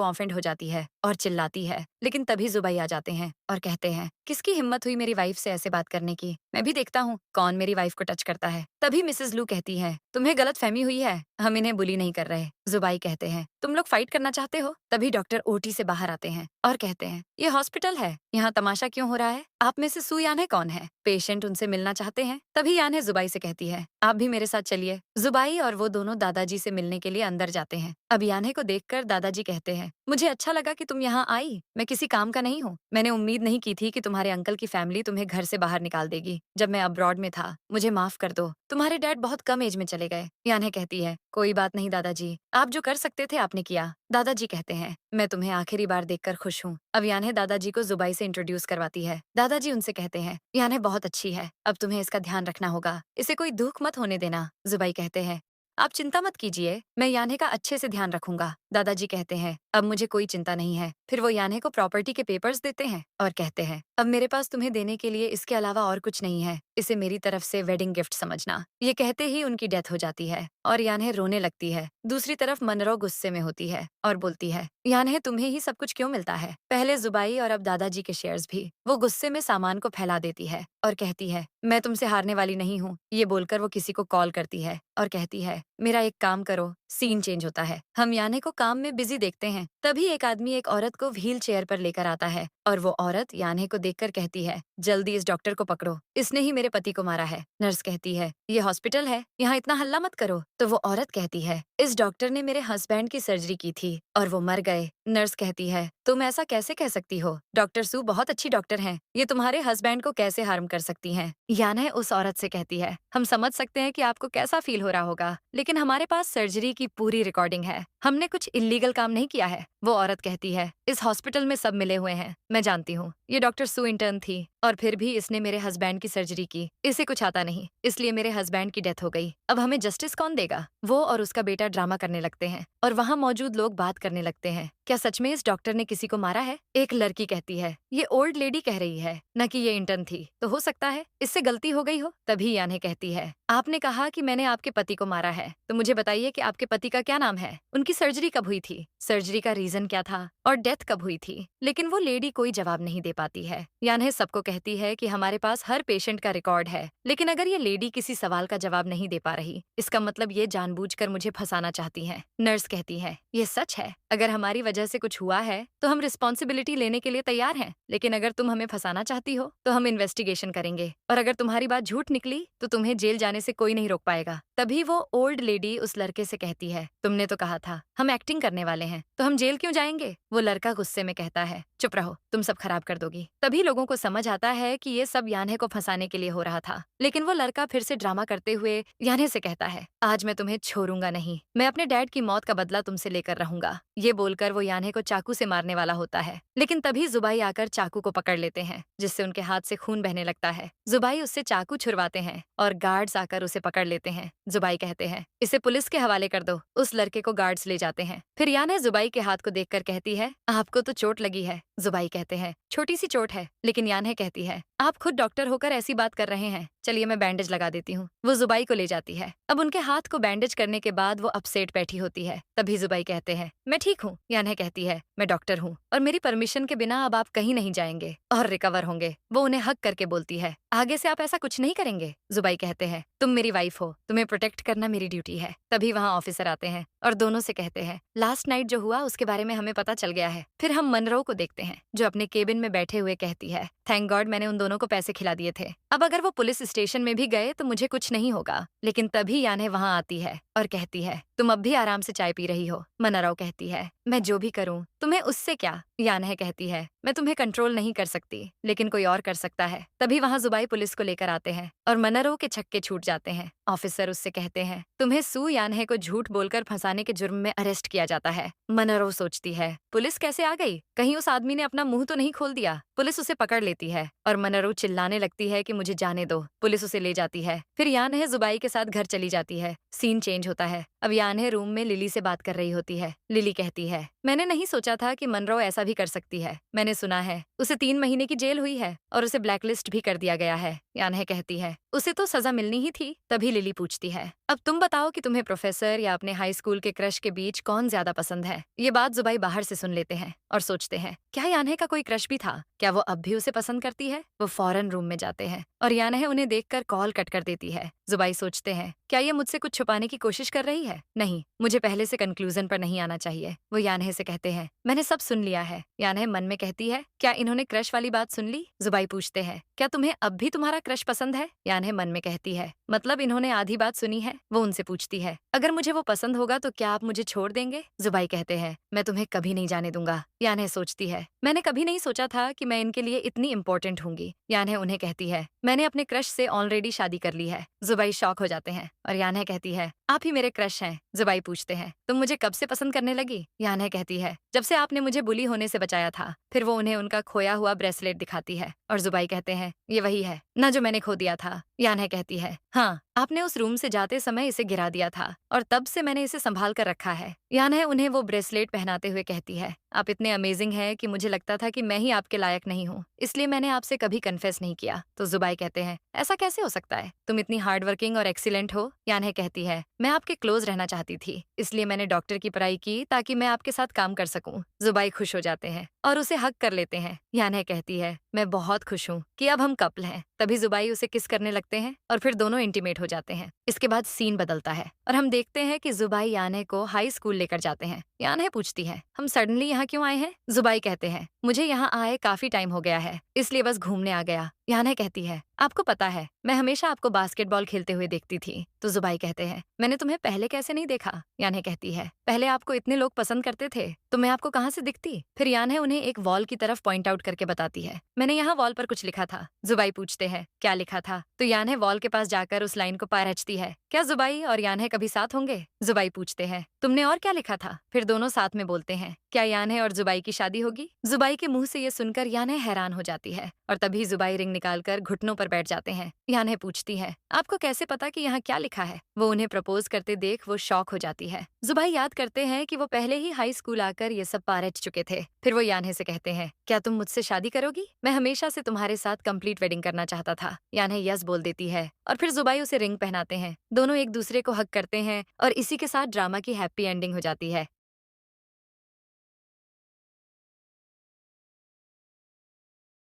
ऑफेंड हो जाती है और चिल्लाती है, लेकिन तभी जुबाई आ जाते हैं और कहते हैं, किसकी हिम्मत हुई मेरी वाइफ से ऐसे बात करने की? मैं भी देखता हूँ कौन मेरी वाइफ को टच करता है। तभी मिसेस लू कहती है, तुम्हें गलत फहमी हुई है, हम इन्हें बुली नहीं कर रहे। जुबाई कहते हैं, तुम लोग फाइट करना चाहते हो? तभी डॉक्टर ओटी से बाहर आते हैं और कहते हैं, ये हॉस्पिटल है, यहाँ तमाशा क्यों हो रहा है? आप में से सू यानहे कौन है? पेशेंट उनसे मिलना चाहते हैं। तभी यानहे जुबाई से कहती है, आप भी मेरे साथ चलिए। जुबाई और वो दोनों दादाजी से मिलने के लिए अंदर जाते हैं। अब यानहे को देखकर दादाजी कहते हैं, मुझे अच्छा लगा कि तुम यहाँ आई, मैं किसी काम का नहीं हूँ। मैंने उम्मीद नहीं की थी कि तुम्हारे अंकल की फैमिली तुम्हें घर से बाहर निकाल देगी जब मैं अब्रॉड में था। मुझे माफ कर दो, तुम्हारे डैड बहुत कम एज में चले गए। यानहे कहती है, कोई बात नहीं दादाजी, आप जो कर सकते थे आपने किया। दादाजी कहते हैं, मैं तुम्हें आखिरी बार देखकर खुश हूँ। अब यानहे दादाजी को जुबाई से इंट्रोड्यूस करवाती है। दादाजी उनसे कहते हैं, यानहे बहुत अच्छी है, अब तुम्हें इसका ध्यान रखना होगा, इसे कोई दुख मत होने देना। जुबाई कहते हैं, आप चिंता मत कीजिए, मैं यानहे का अच्छे से ध्यान रखूंगा। दादाजी कहते हैं, अब मुझे कोई चिंता नहीं है। फिर वो यानहे को प्रॉपर्टी के पेपर्स देते हैं और कहते हैं, अब मेरे पास तुम्हें देने के लिए इसके अलावा और कुछ नहीं है, इसे मेरी तरफ से वेडिंग गिफ्ट समझना। ये कहते ही उनकी डेथ हो जाती है और यानहे रोने लगती है। दूसरी तरफ मनरो गुस्से में होती है और बोलती है, यानहे तुम्हें ही सब कुछ क्यों मिलता है? पहले जुबाई और अब दादाजी के शेयर्स भी। वो गुस्से में सामान को फैला देती है और कहती है, मैं तुमसे हारने वाली नहीं हूँ। ये बोलकर वो किसी को कॉल करती है और कहती है, मेरा एक काम करो। सीन चेंज होता है, हम यानहे को काम में बिजी देखते हैं। तभी एक आदमी एक औरत को व्हील चेयर पर लेकर आता है और वो औरत यानहे को देखकर कहती है, जल्दी इस डॉक्टर को पकड़ो, इसने ही मेरे पति को मारा है। नर्स कहती है, ये हॉस्पिटल है, यहाँ इतना हल्ला मत करो। तो वो औरत कहती है, इस डॉक्टर ने मेरे हस्बैंड की सर्जरी की थी और वो मर गए। नर्स कहती है, तुम ऐसा कैसे कह सकती हो? डॉक्टर सू बहुत अच्छी डॉक्टर हैं, ये तुम्हारे हस्बैंड को कैसे हार्म कर सकती हैं? यानहे उस औरत से कहती है, हम समझ सकते हैं कि आपको कैसा फील हो रहा होगा, लेकिन हमारे पास सर्जरी की पूरी रिकॉर्डिंग है। हमने कुछ इल्लीगल काम नहीं किया है। वो औरत कहती है, इस हॉस्पिटल में सब मिले हुए हैं। मैं जानती हूँ, ये डॉक्टर सू इंटर्न थी और फिर भी इसने मेरे हस्बैंड की सर्जरी की। इसे कुछ आता नहीं, इसलिए मेरे हस्बैंड की डेथ हो गई। अब हमें जस्टिस कौन देगा? वो और उसका बेटा ड्रामा करने लगते हैं और वहाँ मौजूद लोग बात करने लगते हैं। क्या सच में इस डॉक्टर ने किसी को मारा है? एक लड़की कहती है, ये ओल्ड लेडी कह रही है, न कि ये इंटर्न थी। तो हो सकता है इससे गलती हो गई हो। तभी यान्हे कहती है, आपने कहा कि मैंने आपके पति को मारा है, तो मुझे बताइए कि आपके पति का क्या नाम है? उनकी सर्जरी कब हुई थी? सर्जरी का रीजन क्या था? और डेथ कब हुई थी? लेकिन वो लेडी कोई जवाब नहीं दे पाती है। यान्हे सबको कहती है कि हमारे पास हर पेशेंट का रिकॉर्ड है, लेकिन अगर ये लेडी किसी सवाल का जवाब नहीं दे पा रही, इसका मतलब ये जानबूझकर मुझे फंसाना चाहती है। नर्स कहती है, ये सच है। अगर हमारी वजह से कुछ हुआ है तो हम रिस्पॉन्सिबिलिटी लेने के लिए तैयार हैं, लेकिन अगर तुम हमें फंसाना चाहती हो तो हम इन्वेस्टिगेशन करेंगे, और अगर तुम्हारी बात झूठ निकली तो तुम्हें जेल जाने से कोई नहीं रोक पाएगा। तभी वो ओल्ड लेडी उस लड़के से कहती है, तुमने तो कहा था हम एक्टिंग करने वाले हैं, तो हम जेल क्यों जाएंगे? वो लड़का गुस्से में कहता है, चुप रहो, तुम सब खराब कर दोगी। तभी लोगों को समझ आता है कि ये सब यान्हे को फंसाने के लिए हो रहा था। लेकिन वो लड़का फिर से ड्रामा करते हुए यान्हे से कहता है, आज मैं तुम्हें छोड़ूंगा नहीं, मैं अपने डैड की मौत का बदला तुमसे लेकर रहूंगा। ये बोलकर वो यान्हे को चाकू से मारने वाला होता है, लेकिन तभी जुबाई आकर चाकू को पकड़ लेते हैं, जिससे उनके हाथ से खून बहने लगता है। जुबाई उससे चाकू छुड़वाते हैं और गार्ड्स आकर उसे पकड़ लेते हैं। जुबाई कहते हैं, इसे पुलिस के हवाले कर दो। उस लड़के को गार्ड्स ले जाते हैं। फिर यान्हे जुबाई के हाथ को देखकर कहती है, आपको तो चोट लगी है। जुबाई कहते हैं, छोटी सी चोट है। लेकिन यान्हे कहती है, आप खुद डॉक्टर होकर ऐसी बात कर रहे हैं, चलिए मैं बैंडेज लगा देती हूँ। वो जुबाई को ले जाती है। अब उनके हाथ को बैंडेज करने के बाद वो अपसेट बैठी होती है। तभी जुबाई कहते हैं, मैं ठीक हूँ। यान्हे कहती है, मैं डॉक्टर हूँ और मेरी परमिशन के बिना अब आप कहीं नहीं जाएंगे और रिकवर होंगे। वो उन्हें हक करके बोलती है, आगे से आप ऐसा कुछ नहीं करेंगे। जुबाई कहते हैं, तुम मेरी वाइफ हो, तुम्हें प्रोटेक्ट करना मेरी ड्यूटी है। तभी वहाँ ऑफिसर आते हैं और दोनों से कहते हैं, लास्ट नाइट जो हुआ उसके बारे में हमें पता चल गया है। फिर हम मनरो को देखते हैं, जो अपने केबिन में बैठे हुए कहती है, थैंक गॉड मैंने उन दोनों को पैसे खिला दिए थे। अब अगर वो पुलिस स्टेशन में भी गए तो मुझे कुछ नहीं होगा। लेकिन तभी यान्हे वहाँ आती है और कहती है, तुम अब भी आराम से चाय पी रही हो। मनरो कहती है, मैं जो भी करूँ तुम्हें उससे क्या? यान्हे कहती है, मैं तुम्हें कंट्रोल नहीं कर सकती, लेकिन कोई और कर सकता है। तभी वहाँ जुबाई पुलिस को लेकर आते हैं और मनरो के छक्के छूट जाते हैं। ऑफिसर उससे कहते हैं, तुम्हें सू यान्हे को झूठ बोलकर फंसाने के जुर्म में अरेस्ट किया जाता है। मनरो सोचती है, पुलिस कैसे आ गई? कहीं उस आदमी ने अपना मुंह तो नहीं खोल दिया? पुलिस उसे पकड़ लेती है और मनरो चिल्लाने लगती है कि मुझे जाने दो। पुलिस उसे ले जाती है। फिर यान्हे जुबाई के साथ घर चली जाती है। सीन चेंज होता है। अब यान्हे रूम में लिली से बात कर रही होती है। लिली कहती है, मैंने नहीं सोचा था कि मनरो ऐसा भी कर सकती है। मैंने सुना है उसे 3 महीने की जेल हुई है और उसे ब्लैकलिस्ट भी कर दिया गया है। यान्हे कहती है, उसे तो सजा मिलनी ही थी। तभी लिली पूछती है, अब तुम बताओ कि तुम्हें प्रोफेसर या अपने हाई स्कूल के क्रश के बीच कौन ज्यादा पसंद है? ये बात जुबाई बाहर से सुन लेते हैं और सोचते हैं, क्या यान्हे का कोई क्रश भी था? क्या वो अब भी उसे पसंद करती है? वो फौरन रूम में जाते हैं और यान्हे उन्हें देखकर कॉल कट कर देती है। जुबाई सोचते हैं, क्या ये मुझसे कुछ छुपाने की कोशिश कर रही है? नहीं, मुझे पहले से कंक्लूजन पर नहीं आना चाहिए। वो यान्हे से कहते हैं, मैंने सब सुन लिया है। यान्हे मन में कहती है, क्या इन्होंने क्रश वाली बात सुन ली? जुबाई पूछते हैं, क्या तुम्हें अब भी तुम्हारा क्रश पसंद है? यान्हे मन में कहती है, मतलब इन्होंने आधी बात सुनी है। वो उनसे पूछती है, अगर मुझे वो पसंद होगा तो क्या आप मुझे छोड़ देंगे? जुबाई कहते हैं, मैं तुम्हें कभी नहीं जाने दूंगा। यान्हे सोचती है, मैंने कभी नहीं सोचा था कि मैं इनके लिए इतनी इंपॉर्टेंट होंगी। यान्हे उन्हें कहती है, मैंने अपने क्रश से ऑलरेडी शादी कर ली है। जुबाई शॉक हो जाते हैं और यान्हे कहती है, आप ही मेरे क्रश हैं। जुबाई पूछते हैं, तुम मुझे कब से पसंद करने लगी? यान्हे कहती है, जब से आपने मुझे बुली होने से बचाया था। फिर वो उन्हें उनका खोया हुआ ब्रेसलेट दिखाती है और जुबाई कहते हैं, ये वही है ना जो मैंने खो दिया था? यान्हे कहती है, हाँ, आपने उस रूम से जाते समय इसे गिरा दिया था और तब से मैंने इसे संभाल कर रखा है। यान्हे उन्हें वो ब्रेसलेट पहनाते हुए कहती है, आप इतने अमेजिंग हैं कि मुझे लगता था कि मैं ही आपके लायक नहीं हूँ, इसलिए मैंने आपसे कभी कन्फेस नहीं किया। तो जुबाई कहते हैं, ऐसा कैसे हो सकता है? तुम इतनी हार्ड वर्किंग और एक्सीलेंट हो। यान्हे कहती है, मैं आपके क्लोज रहना चाहती थी, इसलिए मैंने डॉक्टर की पढ़ाई की ताकि मैं आपके साथ काम कर सकूं। जुबाई खुश हो जाते हैं और उसे हक कर लेते हैं। यान्हे कहती है, मैं बहुत खुश हूँ कि अब हम कपल हैं। तभी जुबाई उसे किस करने लगते हैं और फिर दोनों इंटीमेट हो जाते हैं। इसके बाद सीन बदलता है और हम देखते हैं कि जुबाई यान्हे को हाई स्कूल लेकर जाते हैं। यान्हे पूछती है, हम सडनली यहाँ क्यों आए हैं? जुबाई कहते हैं, मुझे यहाँ आए काफी टाइम हो गया है, इसलिए बस घूमने आ गया। यान्हे कहती है, आपको पता है मैं हमेशा आपको बास्केटबॉल खेलते हुए देखती थी। तो जुबाई कहते हैं, मैंने तुम्हें पहले कैसे नहीं देखा? यान्हे कहती है, पहले आपको इतने लोग पसंद करते थे तो मैं आपको कहाँ से दिखती? फिर यान्हे उन्हें एक वॉल की तरफ पॉइंट आउट करके बताती है, मैंने यहाँ वॉल पर कुछ लिखा था। जुबाई पूछते हैं, क्या लिखा था? तो यान्हे वॉल के पास जाकर उस लाइन को पारचती है, क्या जुबाई और यान्हे कभी साथ होंगे? जुबाई पूछते हैं, तुमने और क्या लिखा था? फिर दोनों साथ में बोलते हैं, क्या यान्हे और जुबाई की शादी होगी? जुबाई के मुंह से ये सुनकर यान्हे हैरान हो जाती है और तभी जुबाई रिंग निकालकर घुटनों पर बैठ जाते हैं। यान्हे पूछती है, आपको कैसे पता कि यहाँ क्या लिखा है? वो उन्हें प्रपोज करते देख वो शॉक हो जाती है। जुबाई याद करते हैं कि वो पहले ही हाई स्कूल आकर ये सब पारच चुके थे। फिर वो यान्हे से कहते हैं, क्या तुम मुझसे शादी करोगी? मैं हमेशा से तुम्हारे साथ कंप्लीट वेडिंग करना चाहता था। यान्हे यस बोल देती है और फिर जुबाई उसे रिंग पहनाते हैं। दोनों एक दूसरे को हग करते हैं और इसी के साथ ड्रामा की हैप्पी एंडिंग हो जाती है।